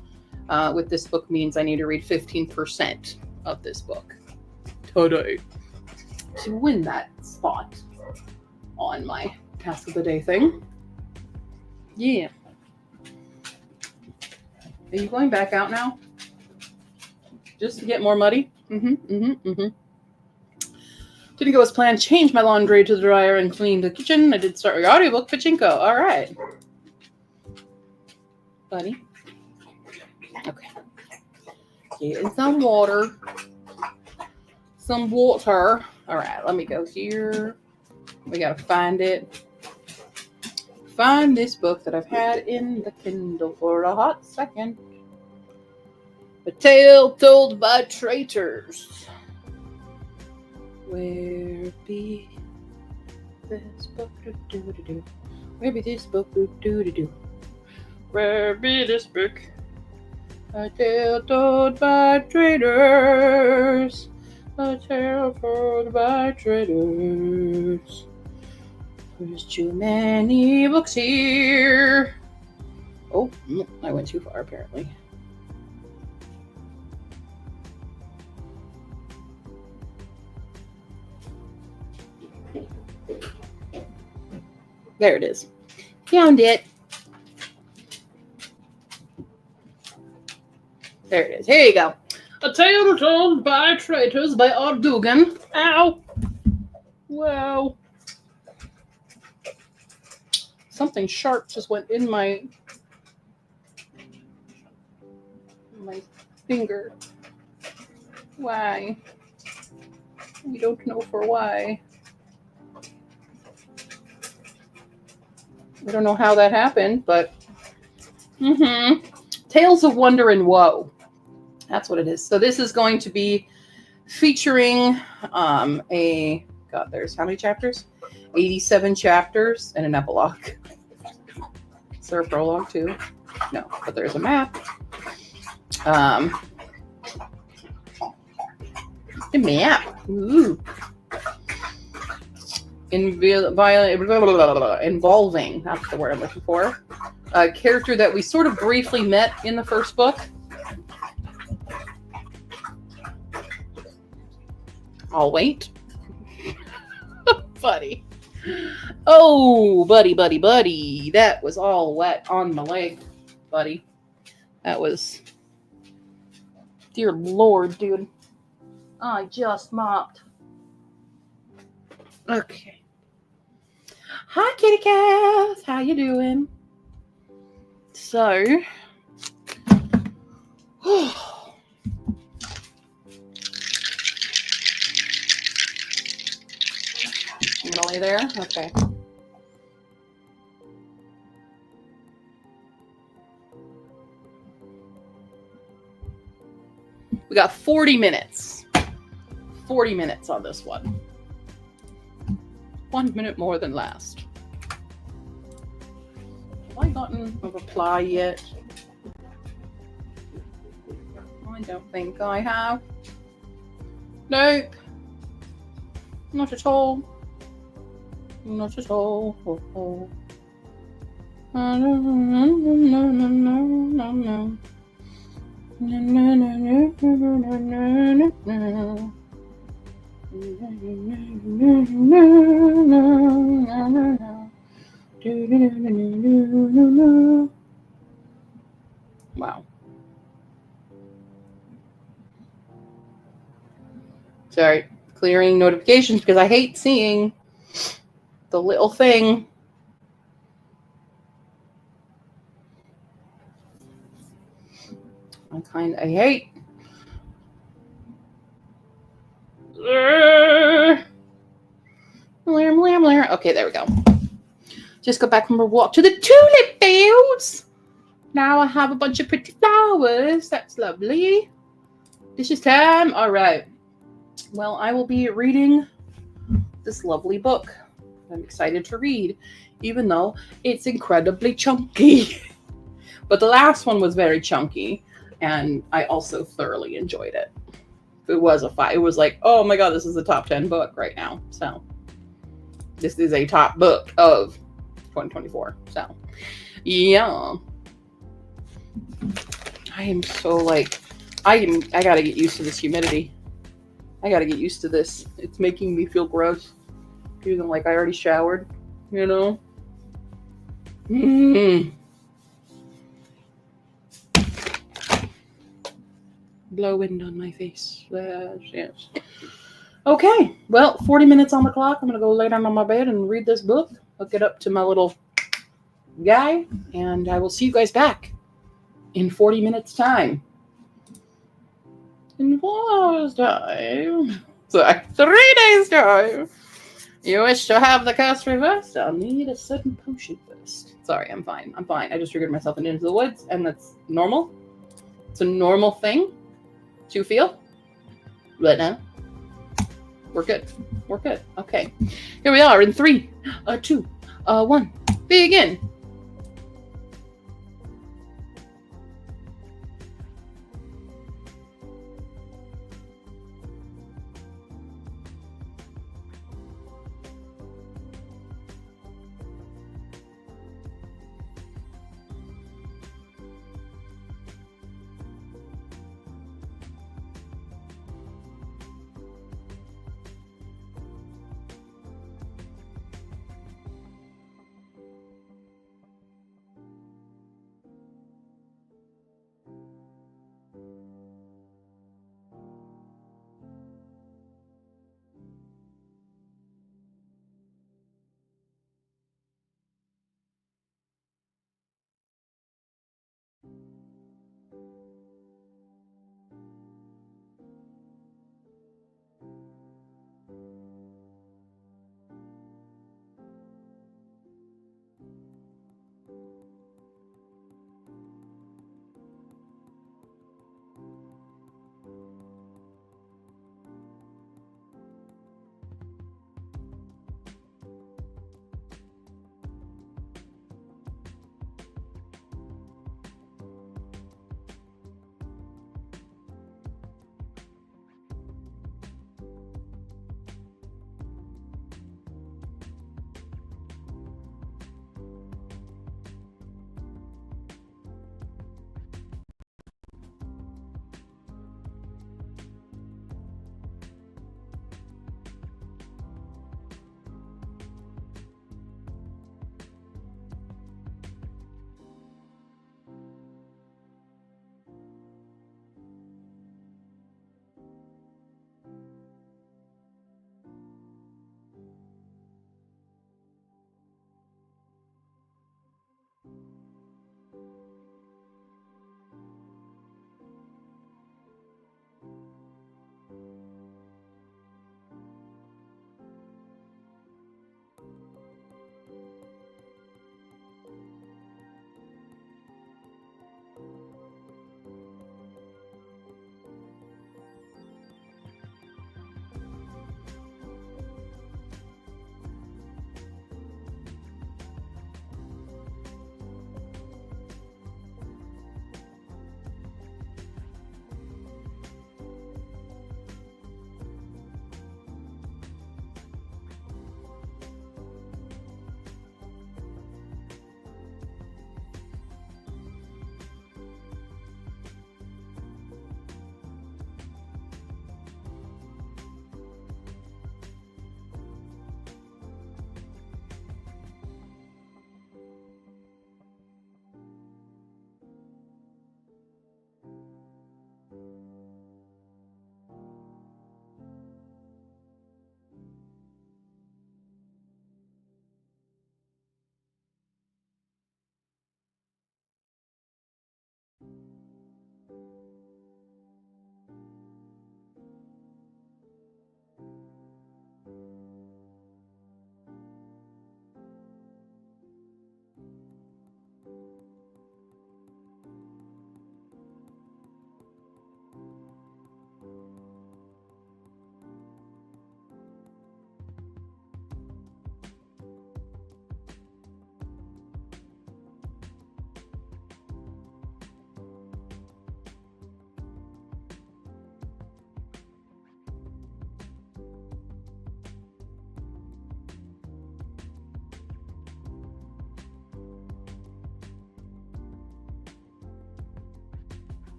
With this book means I need to read 15% of this book today to win that spot on my task of the day thing. Yeah. Are you going back out now? Just to get more muddy? Didn't go as planned. Changed my laundry to the dryer and cleaned the kitchen. I did start your audiobook, Pachinko. All right. Buddy. Okay. Getting some water. Some water. All right, let me go here. We got to find it. Find this book that I've had in the Kindle for a hot second. A Tale Told by Traitors. Where be this book? Where be this book? Where be this book? A tale told by traitors. A tale told by traitors. There's too many books here. Oh, I went too far apparently. There it is. Found it. There it is. Here you go. A Tale Told by Traitors by R. Dugan. Ow. Wow. Something sharp just went in my finger. Why? We don't know for why. I don't know how that happened, but Tales of Wonder and Woe. That's what it is. So this is going to be featuring there's how many chapters? 87 chapters and an epilogue. Is there a prologue too? No, but there's a map. The map. Ooh. Involving, that's the word I'm looking for, a character that we sort of briefly met in the first book. I'll wait Buddy. Oh, buddy. That was all wet on my leg, buddy. That was... Dear Lord, dude. I just mopped. Okay. Hi, kitty cat. How you doing? So... I'm gonna lay there? Okay. We got 40 minutes. 40 minutes on this one. 1 minute more than last. Have I gotten a reply yet? I don't think I have. Nope. Not at all. Not at all. No. Wow. Sorry, clearing notifications because I hate seeing the little thing. I hate. Okay, there we go. Just got back from a walk to the tulip fields. Now I have a bunch of pretty flowers. That's lovely. This is time. All right. Well, I will be reading this lovely book. I'm excited to read, even though it's incredibly chunky. But the last one was very chunky, and I also thoroughly enjoyed it. It was it was like, oh my god, this is a top 10 book right now. So this is a top book of 2024. So yeah, I am so like, I gotta get used to this humidity. I gotta get used to this. It's making me feel gross. Feeling like I already showered, you know? Blow wind on my face. Yes. Okay, well, 40 minutes on the clock. I'm going to go lay down on my bed and read this book. Hook it up to my little guy, and I will see you guys back in 40 minutes' time. In 4 hours' time. Sorry, 3 days' time. You wish to have the curse reversed? I'll need a certain potion first. Sorry, I'm fine. I just triggered myself into the woods, and that's normal. It's a normal thing to feel right now. We're good. Okay. Here we are in 3, 2, 1. Begin.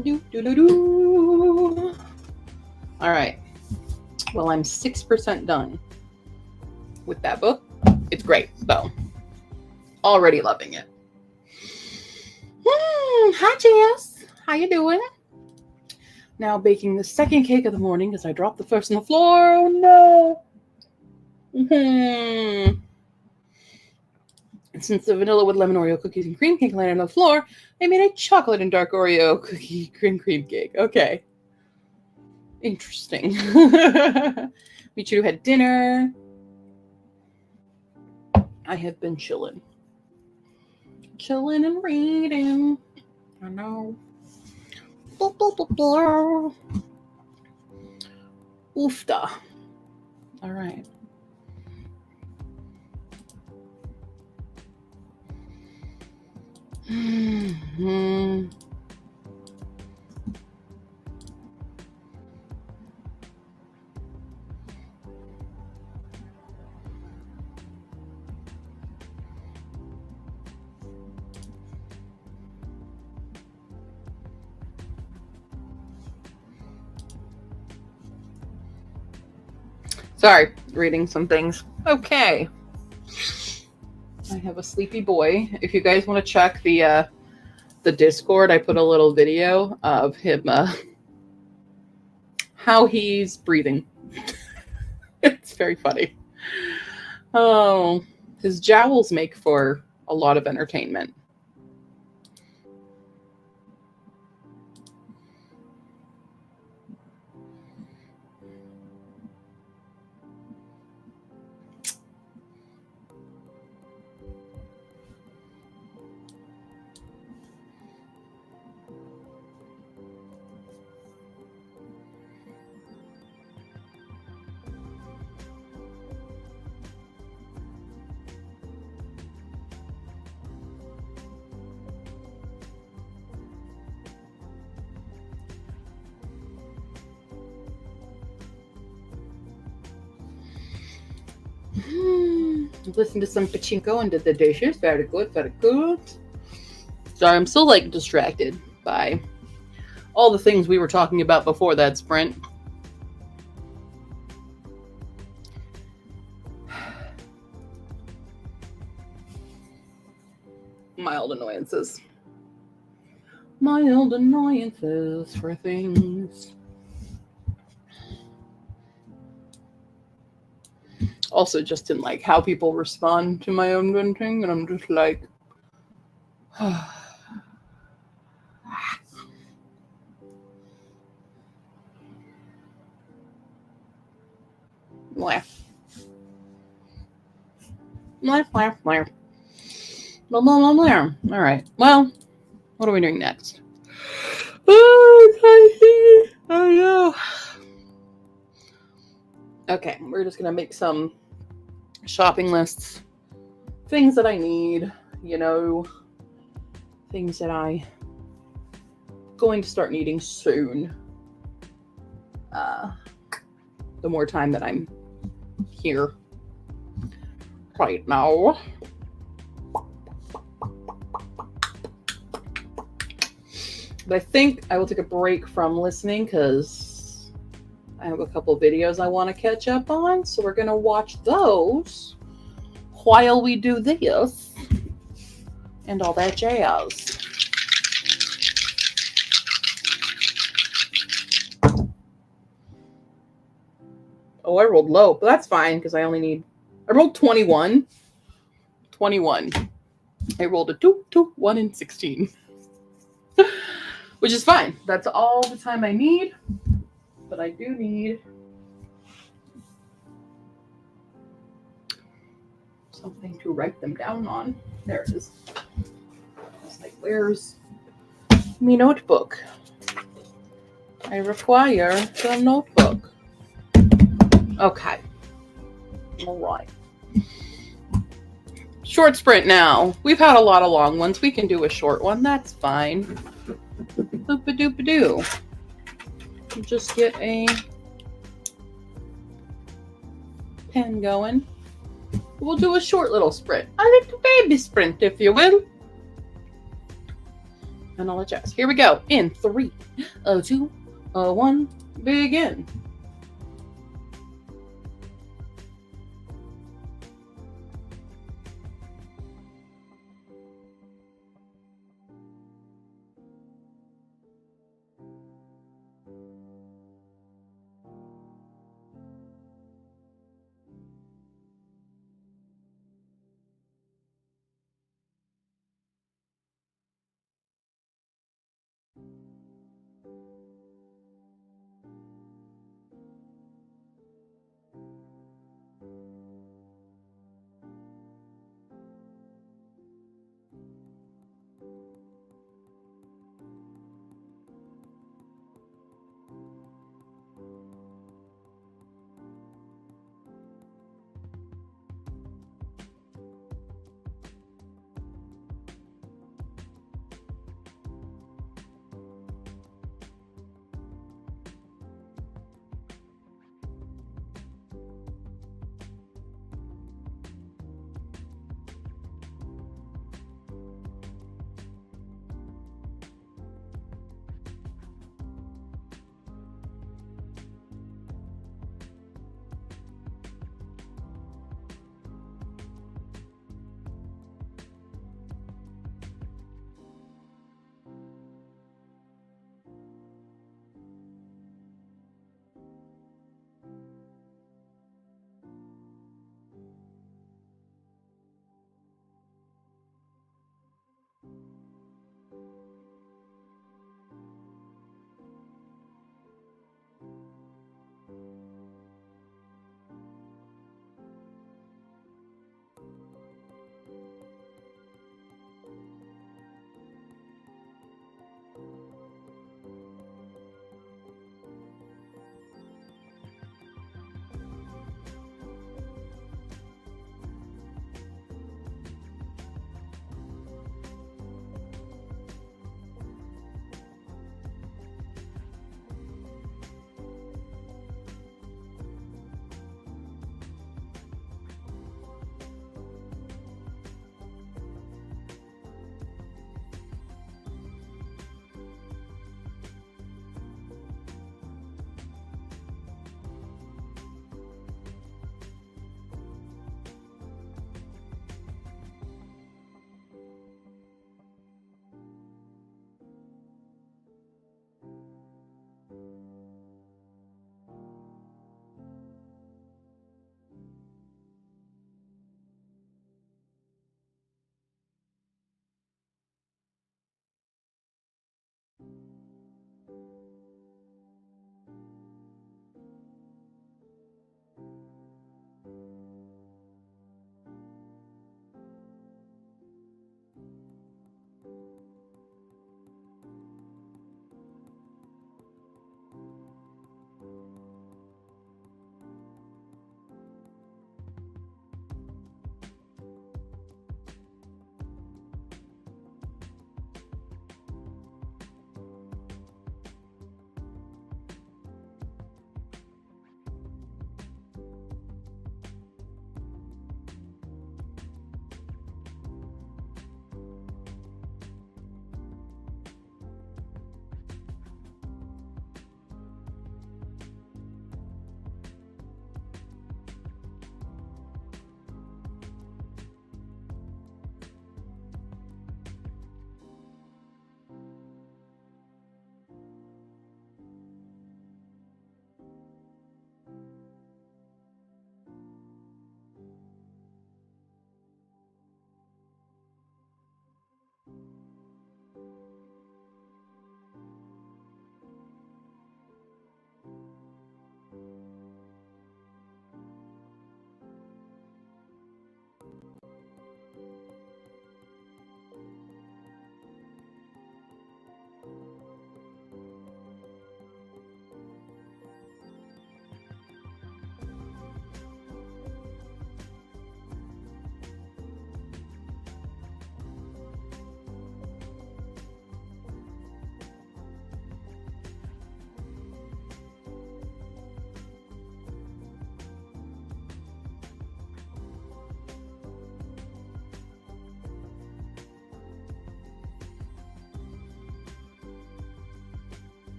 Do. All right. Well, I'm 6% done with that book. It's great, though. Already loving it. Hi, Jess. How you doing? Now baking the second cake of the morning because I dropped the first on the floor. Oh, no. And since the vanilla with lemon Oreo cookies and cream cake landed on the floor, I made a chocolate and dark Oreo cookie cream cake. Okay. Interesting. Michiru had dinner. I have been chilling. Chilling and reading. I know. Oofda. All right. Sorry, reading some things. Okay. I have a sleepy boy. If you guys want to check the Discord, I put a little video of him how he's breathing. It's very funny. Oh, his jowls make for a lot of entertainment. Listen to some pachinko and did the dishes. Very good, very good. Sorry, I'm still like distracted by all the things we were talking about before that sprint. Mild annoyances. Mild annoyances for things. Also, just in like how people respond to my own venting, and I'm just like, laugh. All right. Well, what are we doing next? Oh, no. Okay, we're just gonna make some shopping lists, things that I need, things that I'm going to start needing soon. The more time that I'm here right now. But I think I will take a break from listening because I have a couple videos I want to catch up on. So we're going to watch those while we do this and all that jazz. Oh, I rolled low, but that's fine because I rolled 21. 21. I rolled a 2, 2, 1, and 16. Which is fine. That's all the time I need. But I do need something to write them down on. There it is. It's like, where's me notebook? I require the notebook. Okay. All right. Short sprint now. We've had a lot of long ones. We can do a short one. That's fine. Boop-a-doop-a-doo. Just get a pen going. We'll do a short little sprint. A little baby sprint, if you will. and all that jazz. Here we go. In 3, 2, 1, begin.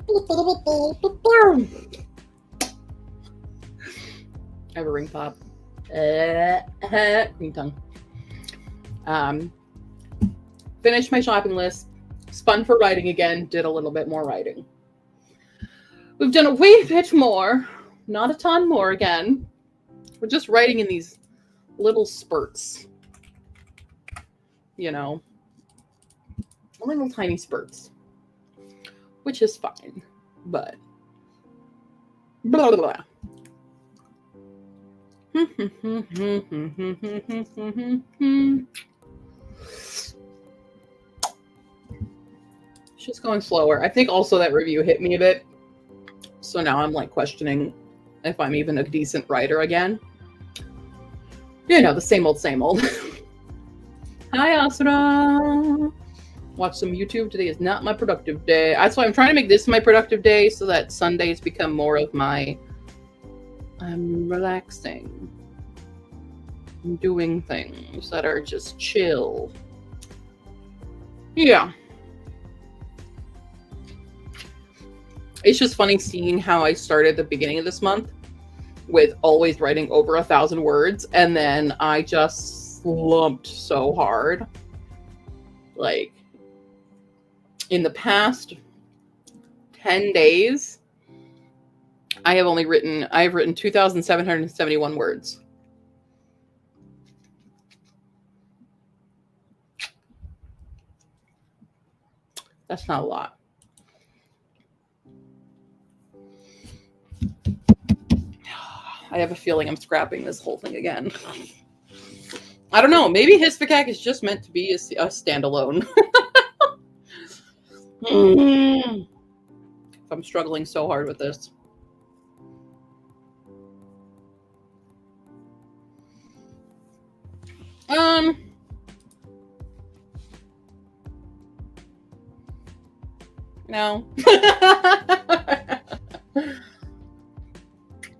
I have a ring pop. Ring tongue. Finished my shopping list. Spun for writing again. Did a little bit more writing. We've done a wee bit more. Not a ton more again. We're just writing in these little spurts. You know. Little tiny spurts. Which is fine. But. Blah, blah, blah. It's just going slower. I think also that review hit me a bit. So now I'm like questioning if I'm even a decent writer again. You know, the same old, same old. Hi, Asura. Watch some YouTube. Today is not my productive day. That's why I'm trying to make this my productive day so that Sundays become more of my I'm relaxing. I'm doing things that are just chill. Yeah. It's just funny seeing how I started the beginning of this month with always writing over 1,000 words, and then I just slumped so hard. Like, in the past 10 days, I've written 2,771 words. That's not a lot. I have a feeling I'm scrapping this whole thing again. I don't know. Maybe Hisphacac is just meant to be a standalone. If I'm struggling so hard with this. No.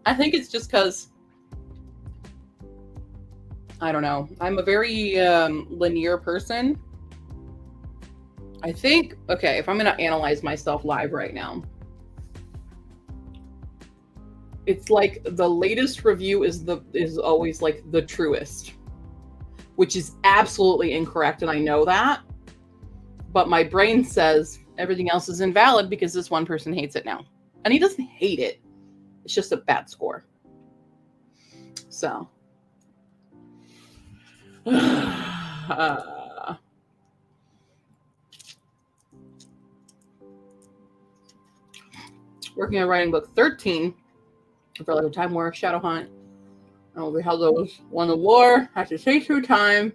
I think it's just because, I don't know, I'm a very linear person. I think, okay, if I'm going to analyze myself live right now, it's like the latest review is always like the truest, which is absolutely incorrect, and I know that. But my brain says everything else is invalid because this one person hates it now. And he doesn't hate it. It's just a bad score. So. Working on writing book 13 for like a Time War Shadowhunt. We held those won the war. Have to stay through time.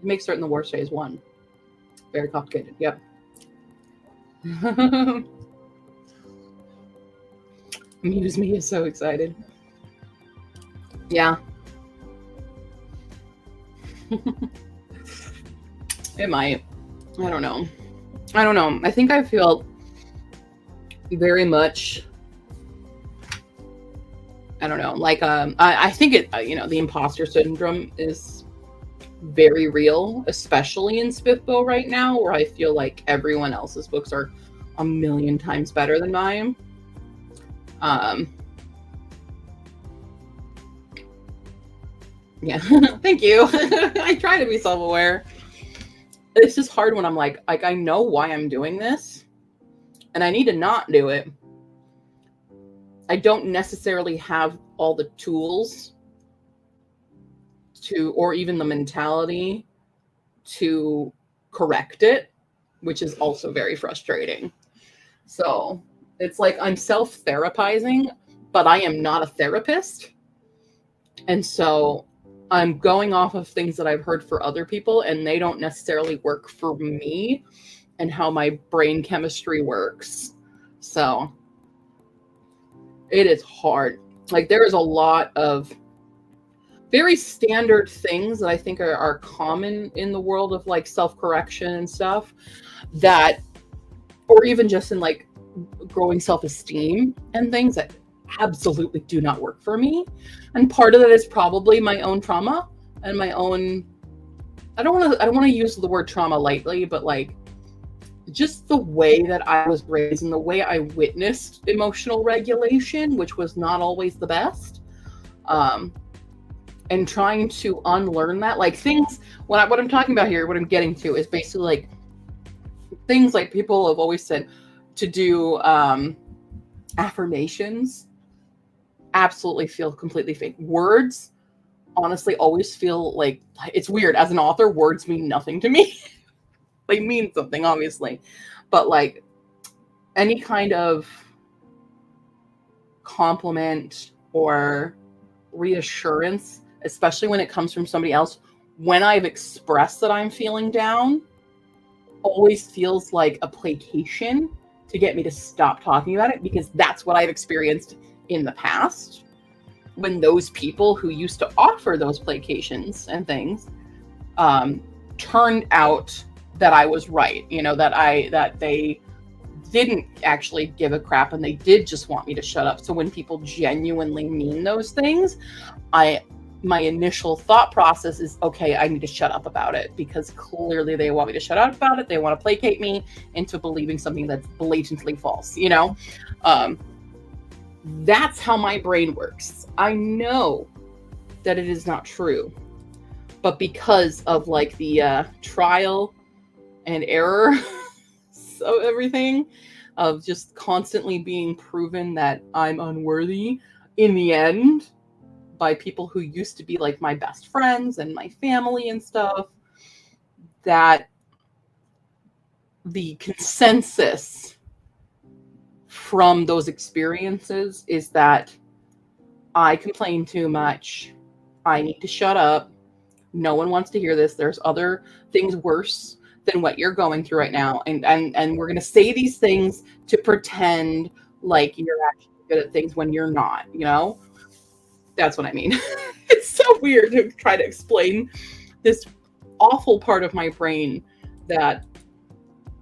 Make certain the war stays won. Very complicated. Yep. Muse Me is so excited. Yeah. It might. I don't know. I think I feel very much, I don't know, like I think it the imposter syndrome is very real, especially in Spiffbo right now, where I feel like everyone else's books are a million times better than mine. Yeah. Thank you. I try to be self-aware. It's just hard when I'm like I know why I'm doing this and I need to not do it. I don't necessarily have all the tools to, or even the mentality to correct it, which is also very frustrating. So it's like I'm self-therapizing, but I am not a therapist. And so I'm going off of things that I've heard for other people, and they don't necessarily work for me and how my brain chemistry works. So it is hard. Like, there is a lot of very standard things that I think are common in the world of like self-correction and stuff, that, or even just in like growing self-esteem and things that absolutely do not work for me. And part of that is probably my own trauma and my own, I don't want to use the word trauma lightly, but like just the way that I was raised and the way I witnessed emotional regulation, which was not always the best. Um, and trying to unlearn that, like things, what I'm talking about here, what I'm getting to is basically like things like people have always said to do affirmations absolutely feel completely fake. Words honestly always feel like, it's weird. As an author, words mean nothing to me. They mean something, obviously. But like any kind of compliment or reassurance, especially when it comes from somebody else, when I've expressed that I'm feeling down, always feels like a placation to get me to stop talking about it, because that's what I've experienced in the past when those people who used to offer those placations and things turned out that I was right, that they didn't actually give a crap and they did just want me to shut up. So when people genuinely mean those things, my initial thought process is, okay, I need to shut up about it, because clearly they want me to shut up about it. They want to placate me into believing something that's blatantly false, that's how my brain works. I know that it is not true, but because of like the trial and error of everything, of just constantly being proven that I'm unworthy in the end by people who used to be like my best friends and my family and stuff, that the consensus from those experiences is that I complain too much. I need to shut up. No one wants to hear this. There's other things worse than what you're going through right now. And we're going to say these things to pretend like you're actually good at things when you're not, That's what I mean. It's so weird to try to explain this awful part of my brain that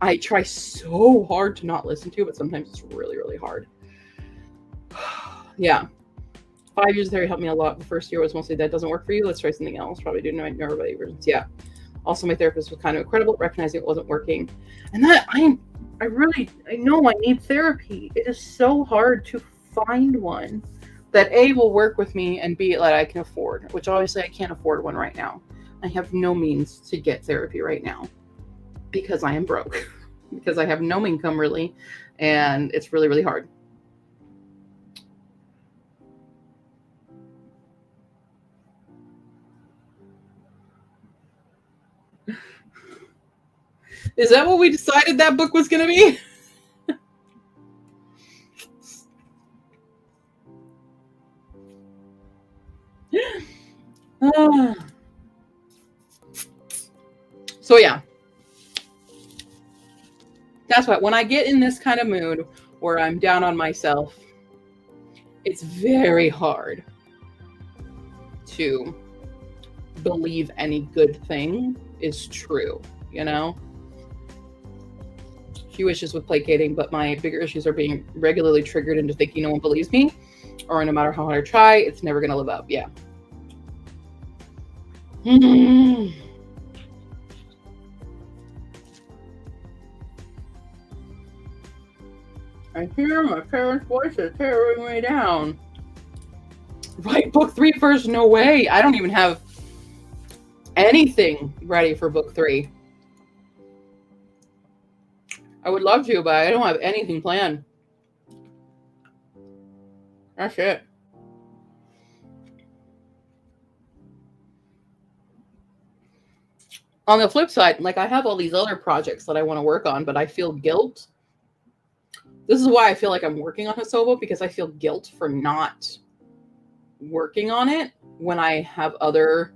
I try so hard to not listen to, but sometimes it's really, really hard. Yeah. 5 years of therapy helped me a lot. The first year was mostly, that doesn't work for you, let's try something else. Probably do neurodivergence. Yeah. Also, my therapist was kind of incredible, recognizing it wasn't working. And that I know I need therapy. It is so hard to find one that A, will work with me, and B, that I can afford, which obviously I can't afford one right now. I have no means to get therapy right now because I am broke, because I have no income really, and it's really, really hard. Is that what we decided that book was going to be? So yeah, that's why when I get in this kind of mood where I'm down on myself, it's very hard to believe any good thing is true, Few issues with placating, but my bigger issues are being regularly triggered into thinking no one believes me, or no matter how hard I try, it's never going to live up. Yeah. I hear my parents' voices tearing me down. Write book 3 first? No way. I don't even have anything ready for book 3. I would love to, but I don't have anything planned. That's it. On the flip side, like I have all these other projects that I want to work on, but I feel guilt. This is why I feel like I'm working on Hosobo, because I feel guilt for not working on it when I have other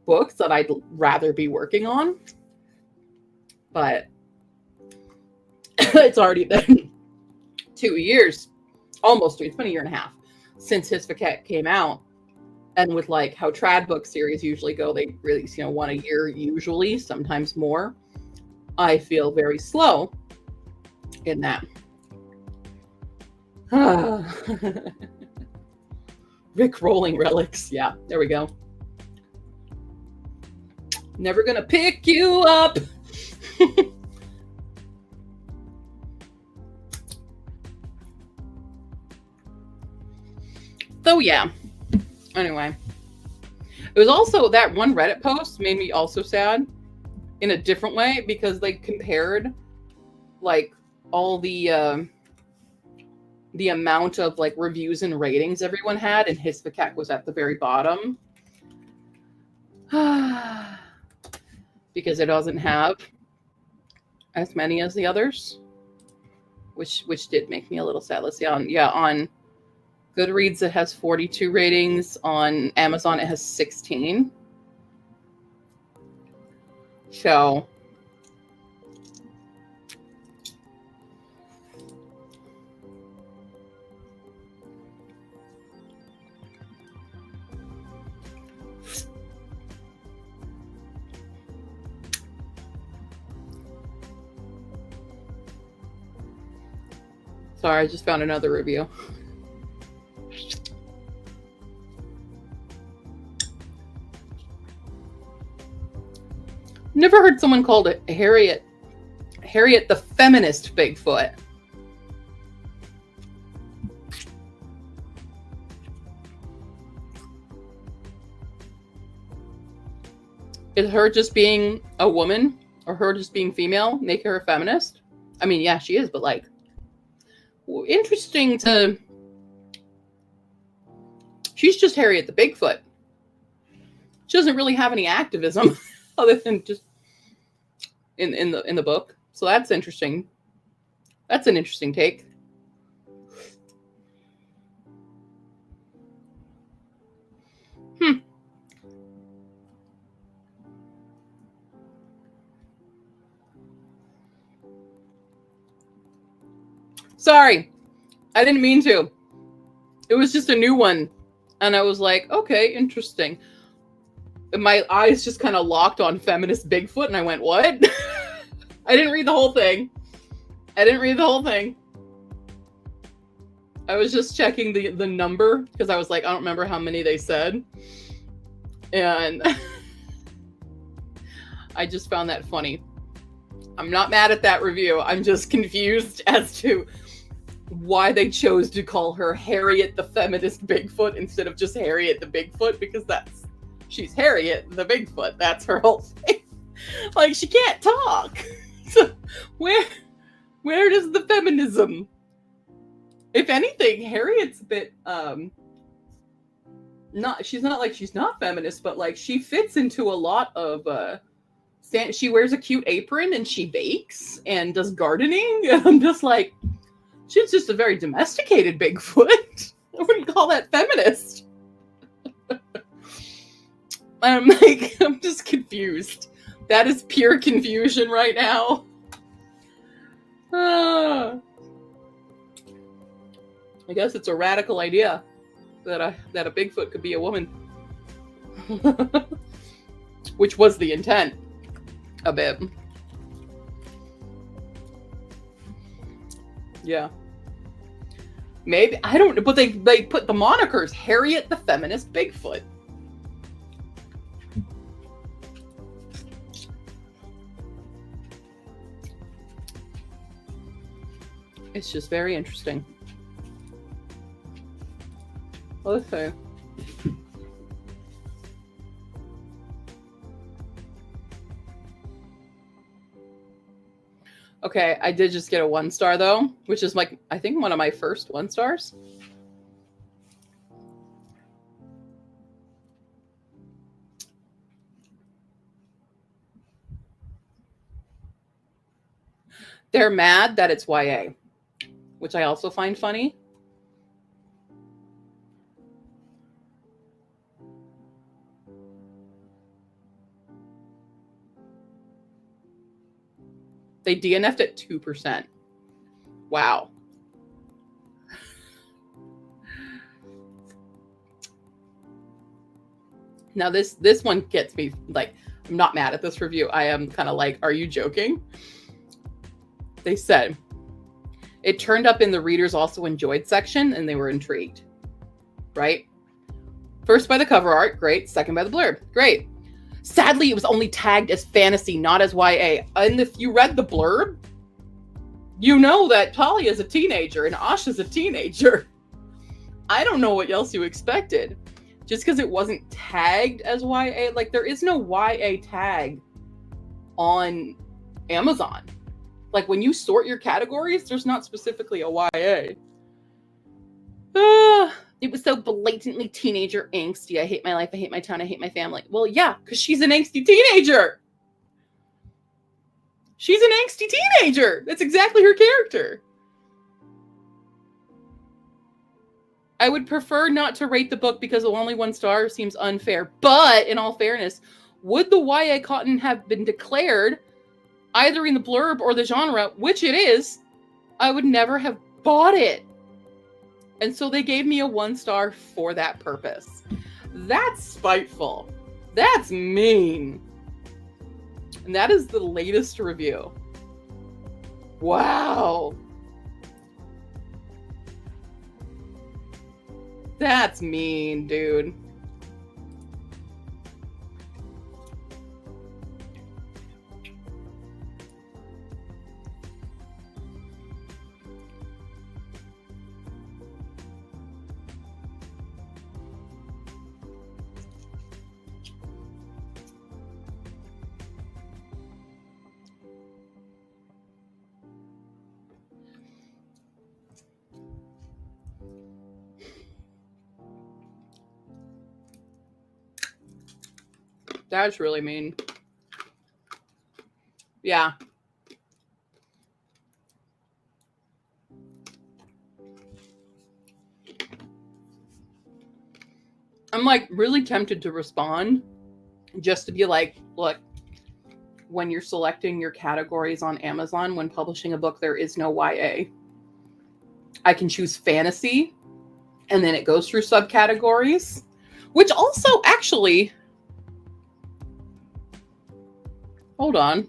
books that I'd rather be working on. But it's already been 2 years, almost 3. It's been 1.5 years since Hisvaket came out. And with like how trad book series usually go, they release, one a year usually, sometimes more. I feel very slow in that. Rick rolling relics. Yeah, there we go. Never gonna pick you up. So yeah. Anyway, it was also that one Reddit post made me also sad in a different way because they compared like all the amount of like reviews and ratings everyone had, and Hisvacek was at the very bottom because it doesn't have as many as the others, which did make me a little sad. Let's see, on Goodreads it has 42 ratings, on Amazon it has 16. So sorry, I just found another review. Never heard someone called it Harriet the feminist Bigfoot. Is her just being a woman or her just being female make her a feminist? I mean, yeah, she is, but like, interesting to. She's just Harriet the Bigfoot. She doesn't really have any activism other than just in the book. So that's interesting. That's an interesting take. Sorry, I didn't mean to. It was just a new one. And I was like, okay, interesting. And my eyes just kind of locked on feminist Bigfoot, and I went, what? I didn't read the whole thing. I was just checking the number, because I was like, I don't remember how many they said. And I just found that funny. I'm not mad at that review. I'm just confused as to why they chose to call her Harriet the feminist Bigfoot instead of just Harriet the Bigfoot, because she's Harriet the Bigfoot. That's her whole thing. Like, she can't talk. So where does the feminism? If anything, Harriet's a bit she's not feminist, but like she fits into a lot of she wears a cute apron and she bakes and does gardening. And I'm just like, she's just a very domesticated Bigfoot. I wouldn't call that feminist. I'm just confused. That is pure confusion right now. I guess it's a radical idea that a Bigfoot could be a woman. Which was the intent a bit. Yeah. Maybe, I don't know, but they put the monikers Harriet the feminist Bigfoot. It's just very interesting. Let's see. Okay, I did just get a 1 star though, which is like, I think one of my first 1 stars. They're mad that it's YA, which I also find funny. They DNF'd at 2%. Wow. Now this one gets me, like, I'm not mad at this review. I am kind of like, are you joking? They said, it turned up in the readers also enjoyed section and they were intrigued. Right? First by the cover art, great. Second by the blurb, great. Sadly, it was only tagged as fantasy, not as YA. And if you read the blurb, you know that Talia is a teenager and Asha's a teenager. I don't know what else you expected. Just because it wasn't tagged as YA, like there is no YA tag on Amazon. Like when you sort your categories, there's not specifically a YA. It was so blatantly teenager angsty. I hate my life. I hate my town. I hate my family. Well, yeah, because she's an angsty teenager. She's an angsty teenager. That's exactly her character. I would prefer not to rate the book because only 1 star seems unfair. But in all fairness, would the YA cotton have been declared either in the blurb or the genre, which it is, I would never have bought it. And so they gave me a 1 star for that purpose. That's spiteful. That's mean. And that is the latest review. Wow. That's mean, dude. That's really mean. Yeah. I'm like really tempted to respond just to be like, look, when you're selecting your categories on Amazon, when publishing a book, there is no YA. I can choose fantasy, and then it goes through subcategories, which also actually, hold on.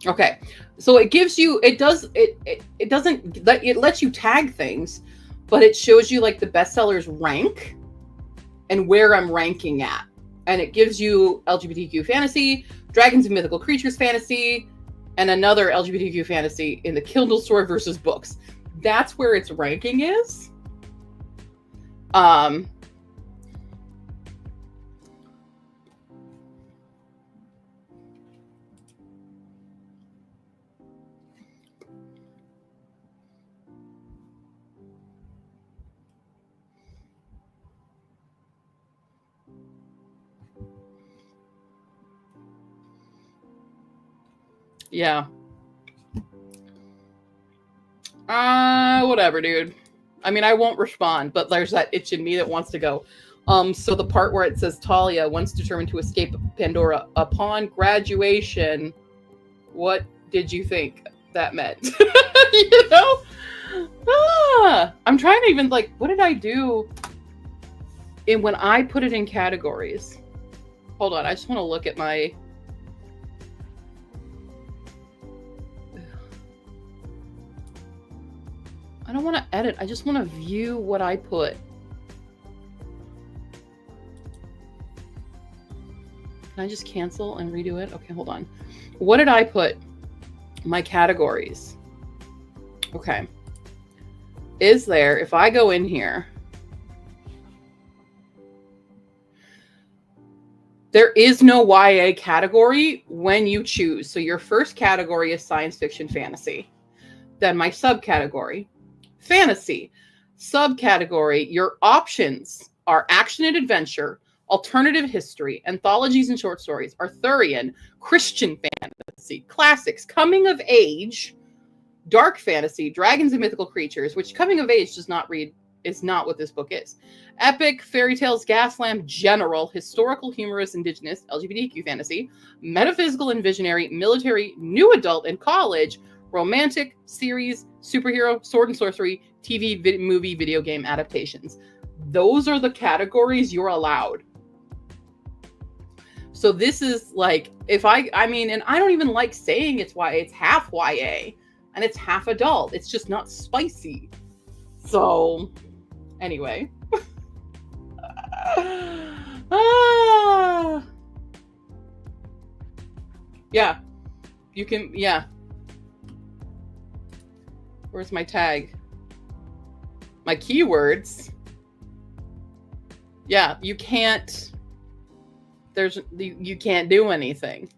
Okay, so it gives you, it lets you tag things, but it shows you like the bestsellers rank and where I'm ranking at. And it gives you LGBTQ fantasy, dragons and mythical creatures fantasy, and another LGBTQ fantasy in the Kindle store versus books. That's where its ranking is. Yeah. Whatever, dude. I mean, I won't respond, but there's that itch in me that wants to go. So the part where it says Talia, once determined to escape Pandora upon graduation, what did you think that meant? You know? I'm trying to even like, what did I do when I put it in categories? Hold on, I just want to look at my... I don't want to edit. I just want to view what I put. Can I just cancel and redo it? Okay, hold on. What did I put? My categories. Okay. Is there, if I go in here, there is no YA category when you choose. So your first category is science fiction fantasy. Then my subcategory, fantasy. Subcategory, your options are action and adventure, alternative history, anthologies and short stories, Arthurian, Christian fantasy, classics, coming of age, dark fantasy, dragons and mythical creatures, which coming of age does not read, is not what this book is. Epic, fairy tales, gaslamp, general, historical, humorous, indigenous, LGBTQ fantasy, metaphysical and visionary, military, new adult and college, romantic, series, superhero, sword and sorcery, TV, movie, video game adaptations. Those are the categories you're allowed. So this is like, if I mean, and I don't even like saying it's YA, it's half YA and it's half adult. It's just not spicy. So anyway. Yeah. You can, yeah. Where's my tag? My keywords. Yeah, you can't, you can't do anything.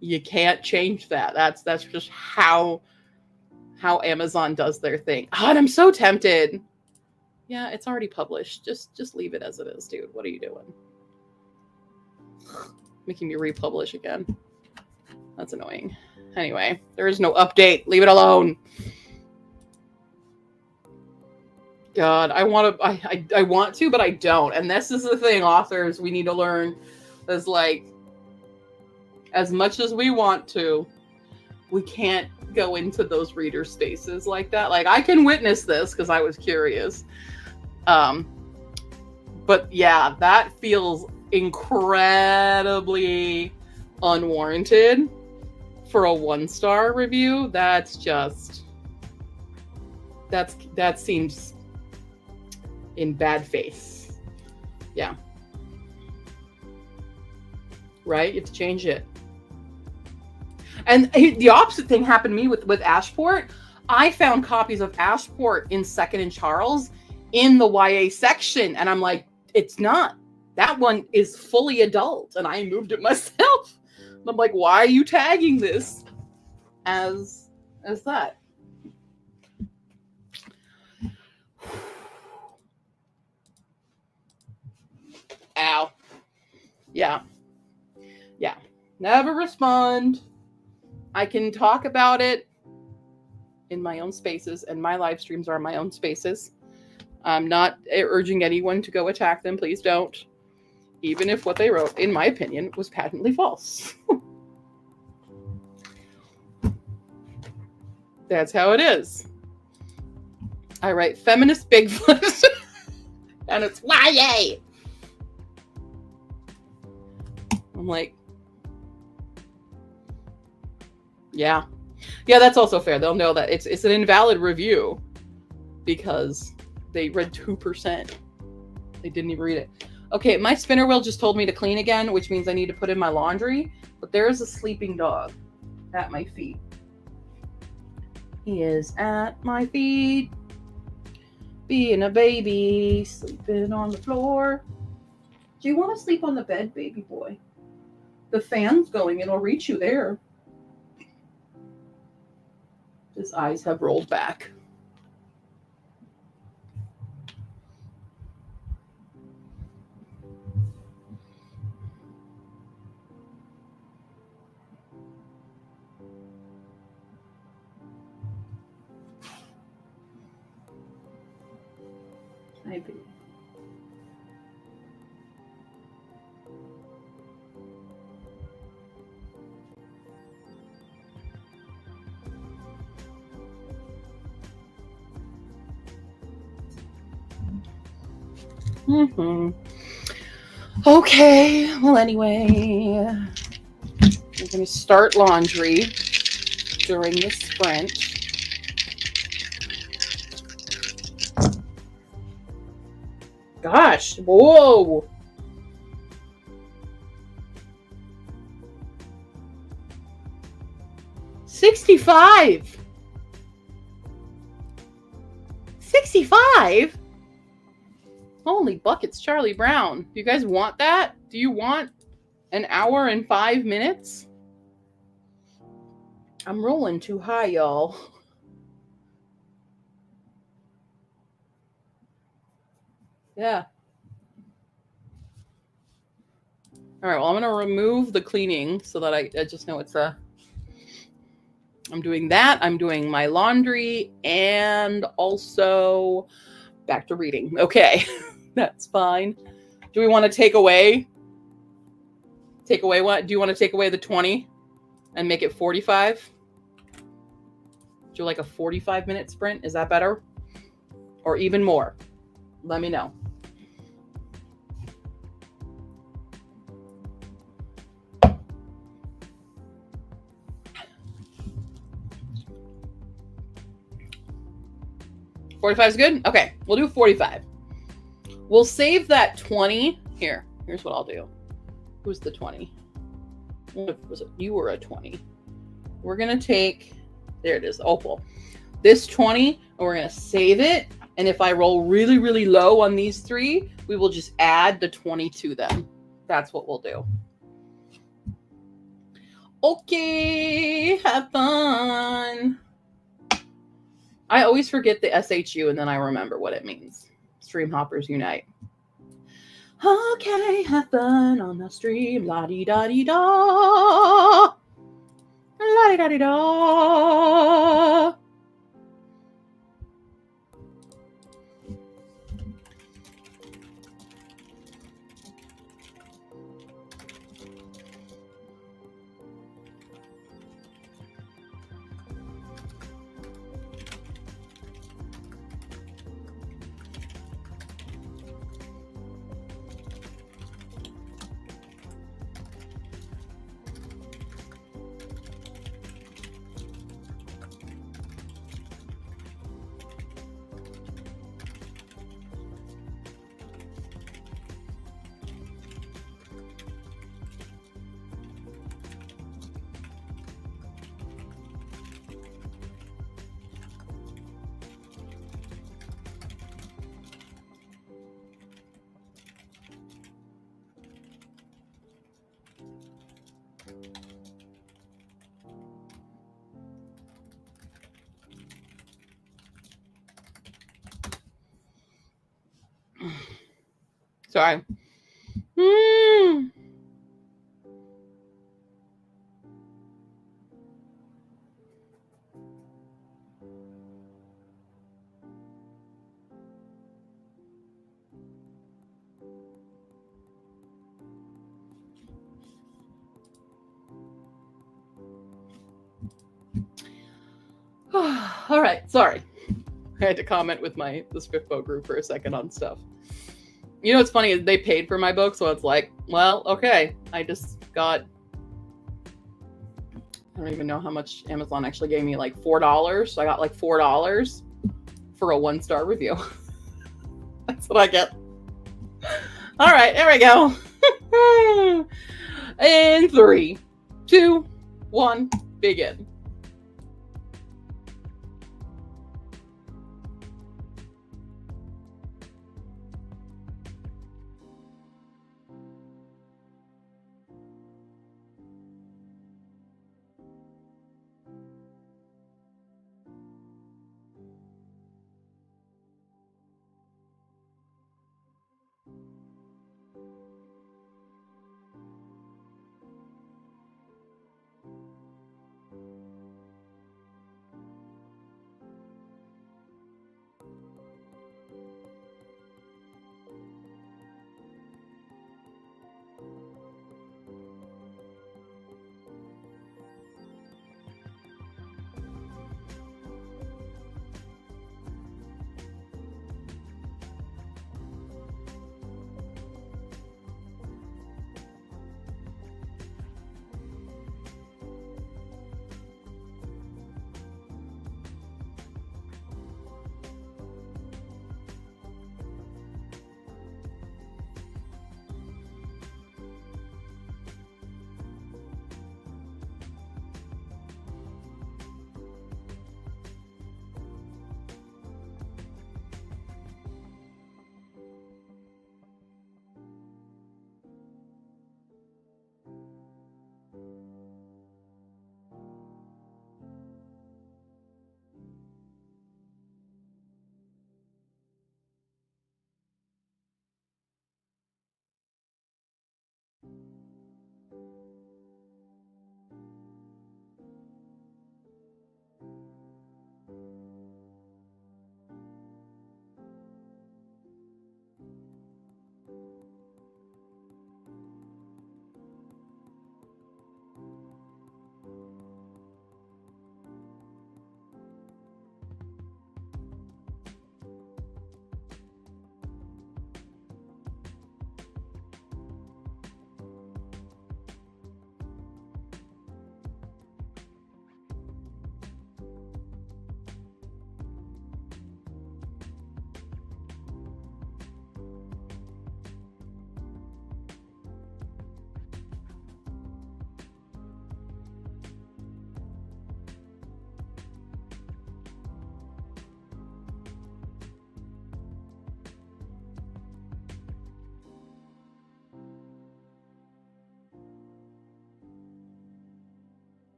You can't change that. That's just how Amazon does their thing. God, I'm so tempted. Yeah, it's already published. Just leave it as it is, dude. What are you doing? Making me republish again. That's annoying. Anyway, there is no update. Leave it alone. God, I want to, but I don't. And this is the thing, authors, we need to learn is like, as much as we want to, we can't go into those reader spaces like that. Like, I can witness this because I was curious. But yeah, that feels incredibly unwarranted for a 1-star review. That's just, that seems in bad faith. Yeah. Right? You have to change it. And the opposite thing happened to me with Ashport. I found copies of Ashport in Second and Charles in the YA section. And I'm like, it's not. That one is fully adult. And I moved it myself. I'm like, why are you tagging this as that? Ow. Yeah. Yeah. Never respond. I can talk about it in my own spaces, and my live streams are my own spaces. I'm not urging anyone to go attack them. Please don't. Even if what they wrote, in my opinion, was patently false. That's how it is. I write feminist Bigfoot, and it's YA. I'm like, yeah. Yeah, that's also fair. They'll know that it's an invalid review because they read 2%. They didn't even read it. Okay, my spinner wheel just told me to clean again, which means I need to put in my laundry. But there is a sleeping dog at my feet. He is at my feet, being a baby, sleeping on the floor. Do you want to sleep on the bed, baby boy? The fan's going, it'll reach you there. His eyes have rolled back. Maybe. Okay, well, anyway, we're going to start laundry during this sprint. Gosh, whoa. $65. $65? Holy buckets, Charlie Brown. Do you guys want that? Do you want an hour and 5 minutes? I'm rolling too high, y'all. Yeah. All right, well, I'm going to remove the cleaning so that I just know it's I'm doing that. I'm doing my laundry and also back to reading. Okay, that's fine. Do we want to take away what? Do you want to take away the 20 and make it 45? Do like a 45-minute sprint? Is that better? Or even more? Let me know. $45 is good? Okay, we'll do 45. We'll save that 20. Here's what I'll do. Who's the 20? what was it? You were a 20. We're going to take, there it is, Opal. This 20, and we're going to save it. And if I roll really, really low on these three, we will just add the 20 to them. That's what we'll do. Okay, have fun. I always forget the SHU and then I remember what it means. Stream hoppers unite. Okay, have fun on the stream. La-di-da-di-da. La-di-da-di-da. Sorry. All right, sorry. I had to comment with the Swiftboat group for a second on stuff. You know what's funny is they paid for my book, so it's like, well, okay. I just got, I don't even know how much Amazon actually gave me, like $4. So I got like $4 for a 1-star review. That's what I get. All right, there we go. In 3, 2, 1, begin.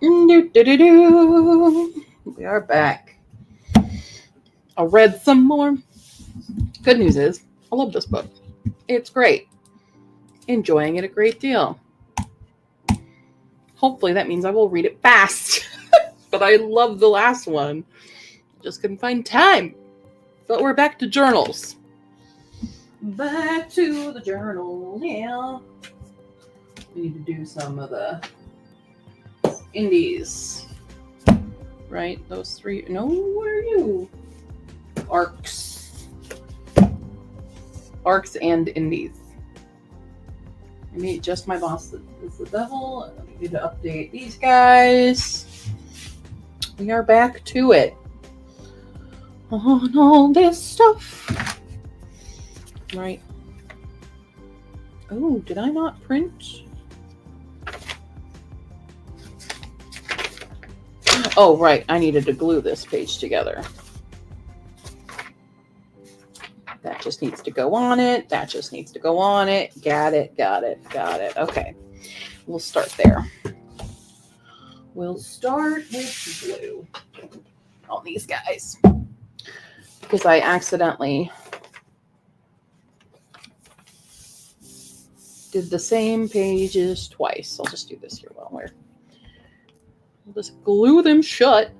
We are back. I read some more. Good news is, I love this book. It's great. Enjoying it a great deal. Hopefully that means I will read it fast. But I love the last one. Just couldn't find time. But we're back to journals. Back to the journal now. We need to do some of the indies. Right? Those three. No, what are you? Arcs. Arcs and indies. I mean, just my boss is the devil. I need to update these guys. We are back to it. On all this stuff. Right. Oh, did I not print? Oh, right. I needed to glue this page together. That just needs to go on it. That just needs to go on it. Got it. Okay. We'll start there. We'll start with glue on these guys. Because I accidentally did the same pages twice. I'll just do this here while we'll just glue them shut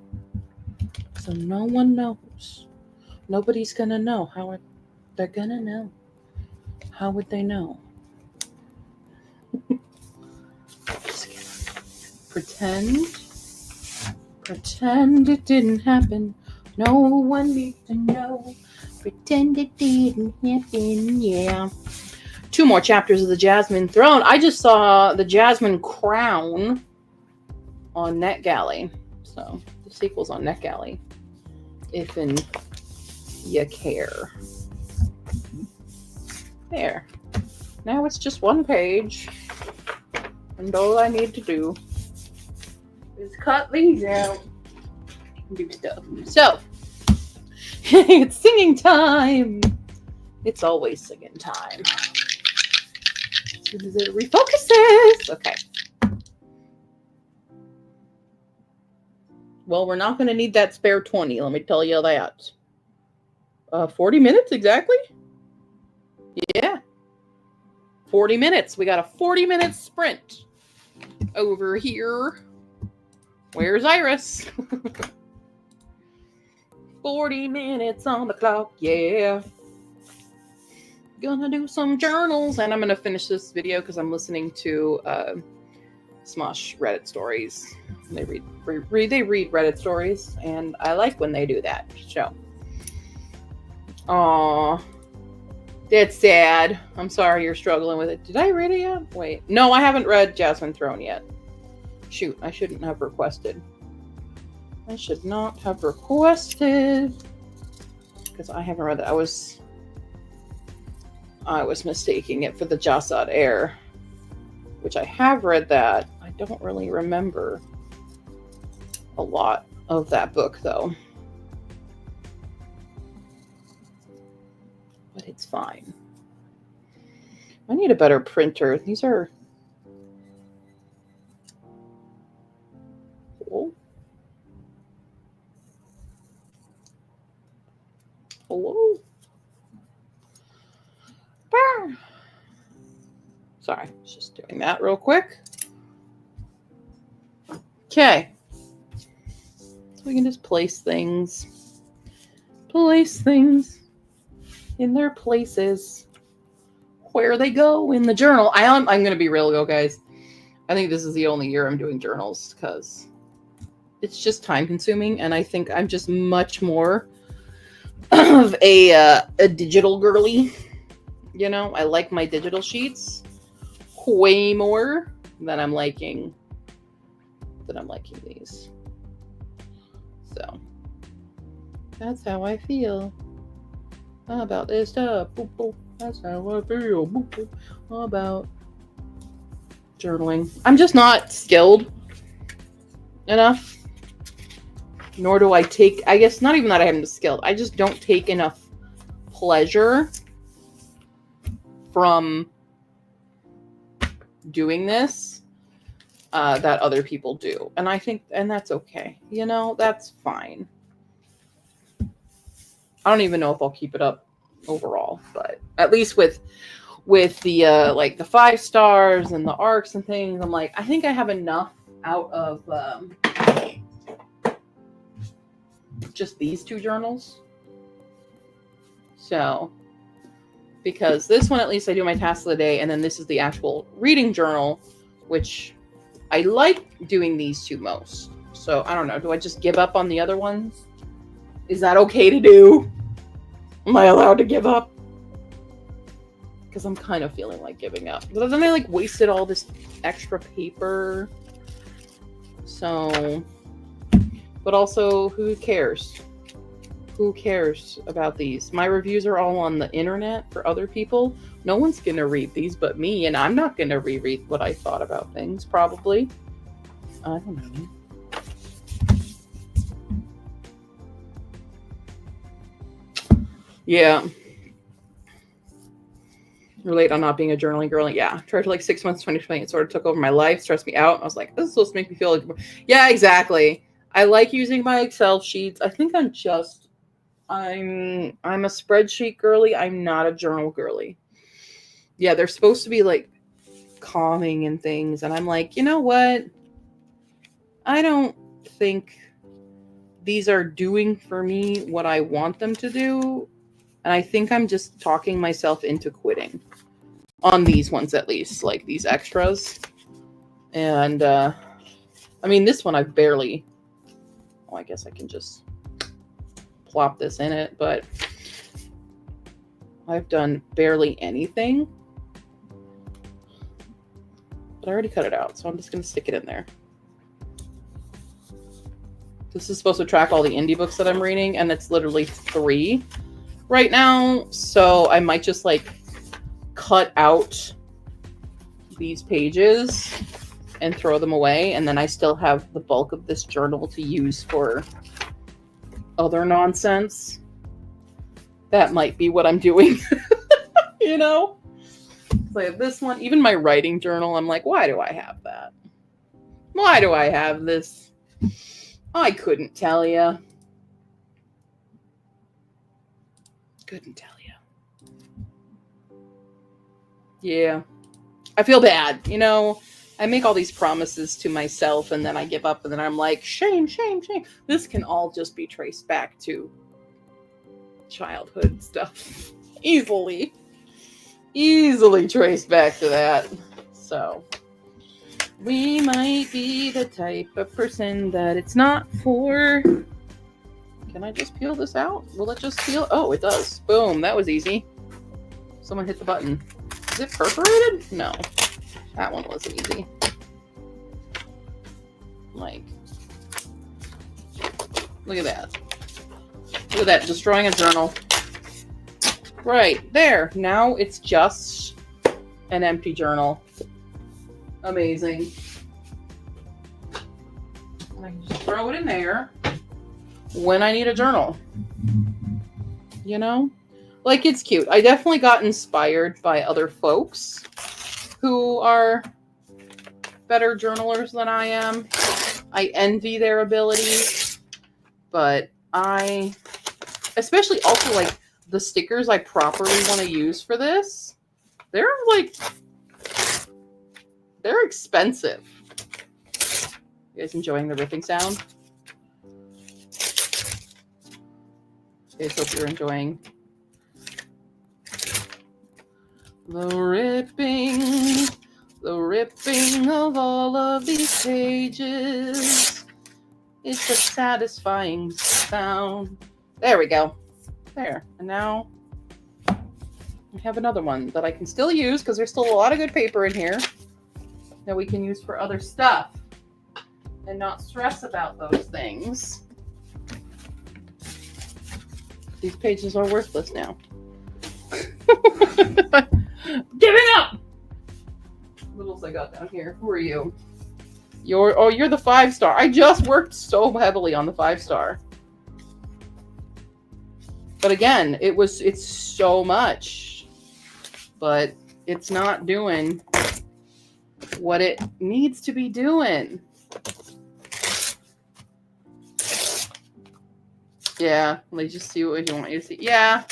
so no one knows. Nobody's gonna know how they're gonna know. How would they know? Pretend it didn't happen. No one needs to know. Pretend it didn't happen. Yeah. 2 more chapters of the Jasmine Throne. I just saw the Jasmine Crown on NetGalley. So the sequel's on NetGalley. If you care. There. Now it's just 1 page. And all I need to do is cut these out and do stuff. So, it's singing time. It's always singing time. As soon as it refocuses. Okay. Well, we're not going to need that spare 20. Let me tell you that. 40 minutes exactly? Yeah. 40 minutes. We got a 40-minute sprint over here. Where's Iris? 40 minutes on the clock, yeah. Gonna do some journals, and I'm gonna finish this video because I'm listening to Smosh Reddit stories. They read Reddit stories, and I like when they do that. So, aww, that's sad. I'm sorry you're struggling with it. Did I read it yet? Wait, no, I haven't read Jasmine Throne yet. Shoot, I shouldn't have requested. I should not have requested because I haven't read it. I was mistaking it for the Jasad Air, which I have read that. I don't really remember a lot of that book though. But it's fine. I need a better printer. These are cool. Hello? Sorry, just doing that real quick. Okay. So we can just place things in their places where they go in the journal. I'm going to be real though, guys. I think this is the only year I'm doing journals because it's just time consuming, and I think I'm just much more of a digital girly. You know, I like my digital sheets way more than I'm liking these. So that's how I feel about this stuff. That's how I feel about journaling. I'm just not skilled enough. Nor do I take, I guess not even that I am skilled. I just don't take enough pleasure from doing this that other people do. And I think, and that's okay. You know, that's fine. I don't even know if I'll keep it up overall, but at least with the like the 5 stars and the arcs and things, I'm like, I think I have enough out of just these 2 journals. So, because this one, at least I do my tasks of the day, and then this is the actual reading journal, which I like doing these 2 most. So I don't know. Do I just give up on the other ones? Is that okay to do? Am I allowed to give up? Because I'm kind of feeling like giving up. But then I like wasted all this extra paper. So, but also, who cares? Who cares about these? My reviews are all on the internet for other people. No one's going to read these but me, and I'm not going to reread what I thought about things, probably. I don't know. Yeah. Relate on not being a journaling girl. Yeah. Tried for like 6 months, 2020. It sort of took over my life, stressed me out. I was like, this is supposed to make me feel like... Yeah, exactly. I like using my Excel sheets. I think I'm a spreadsheet girly. I'm not a journal girly. Yeah, they're supposed to be like calming and things. And I'm like, you know what? I don't think these are doing for me what I want them to do. And I think I'm just talking myself into quitting on these ones, at least, like these extras. And I mean, this one I've barely... Well, I guess I can just plop this in it, but I've done barely anything. But I already cut it out, so I'm just going to stick it in there. This is supposed to track all the indie books that I'm reading, and it's literally 3 right now. So I might just like cut out these pages and throw them away. And then I still have the bulk of this journal to use for other nonsense. That might be what I'm doing. You know? So I have this one. Even my writing journal, I'm like, why do I have that? Why do I have this? I couldn't tell you. Couldn't tell you. Yeah. I feel bad. You know, I make all these promises to myself and then I give up and then I'm like, shame, shame, shame. This can all just be traced back to childhood stuff. Easily traced back to that. So we might be the type of person that it's not for. Can I just peel this out? Will it just peel? Oh, it does. Boom. That was easy. Someone hit the button. Is it perforated? No. That one wasn't easy. Like, look at that. Look at that. Destroying a journal. Right. There. Now it's just an empty journal. Amazing. I can just throw it in there when I need a journal. You know? Like, it's cute. I definitely got inspired by other folks who are better journalers than I am. I envy their ability. But I, especially also like the stickers I properly want to use for this, they're expensive. You guys enjoying the ripping sound? I hope you're enjoying the ripping of all of these pages. It's a satisfying sound. There we go. There. And now I have another one that I can still use because there's still a lot of good paper in here that we can use for other stuff and not stress about those things. These pages are worthless now. Giving up! What else I got down here? Who are you? You're the 5-star. I just worked so heavily on the 5-star. But again, it's so much. But it's not doing what it needs to be doing. Yeah, let me just see what you want you to see. Yeah.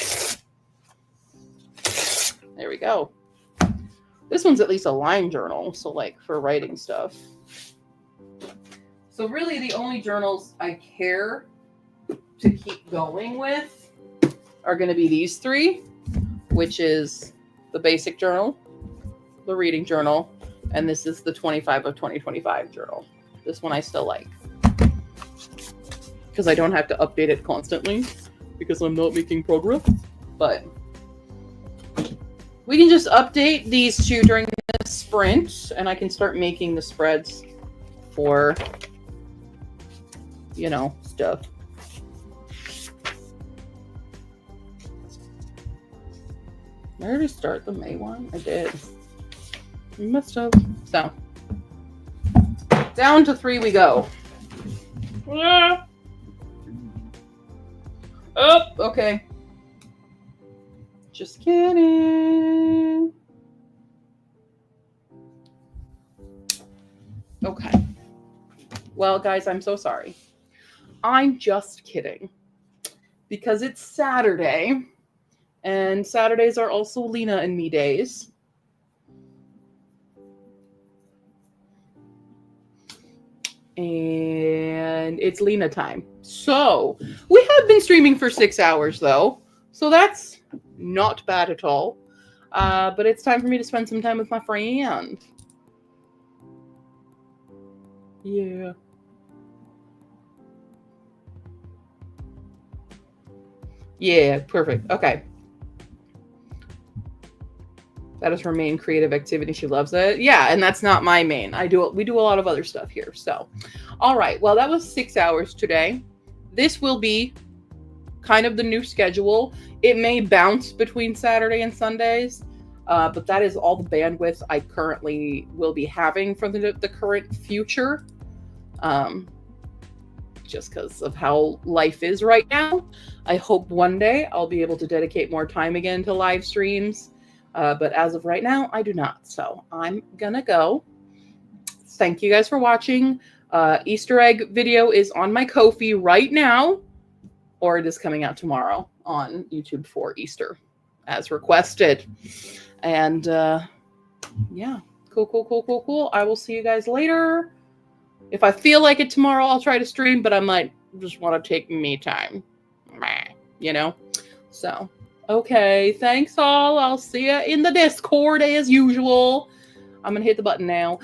There we go. This one's at least a line journal, so like for writing stuff. So really the only journals I care to keep going with are going to be these three, which is the basic journal, the reading journal, and this is the 25 of 2025 journal. This one I still like because I don't have to update it constantly because I'm not making progress, but we can just update these two during the sprint and I can start making the spreads for, you know, stuff. Did I already start the May one? I did. I must have. So, down to 3 we go. Ah. Oh, okay. Just kidding. Okay. Well, guys, I'm so sorry. I'm just kidding. Because it's Saturday. And Saturdays are also Lena and me days. And it's Lena time. So, we have been streaming for 6 hours, though. So that's not bad at all. But it's time for me to spend some time with my friend. Yeah. Yeah, perfect. Okay. That is her main creative activity. She loves it. Yeah, and that's not my main. We do a lot of other stuff here. So, all right. Well, that was 6 hours today. This will be kind of the new schedule. It may bounce between Saturday and Sundays, but that is all the bandwidth I currently will be having for the current future. Just because of how life is right now. I hope one day I'll be able to dedicate more time again to live streams. But as of right now, I do not. So I'm gonna go. Thank you guys for watching. Easter egg video is on my Ko-fi right now, or it is coming out tomorrow on YouTube for Easter, as requested. And yeah, cool. I will see you guys later. If I feel like it tomorrow, I'll try to stream, but I might just want to take me time, you know? So, okay, thanks all. I'll see you in the Discord as usual. I'm going to hit the button now.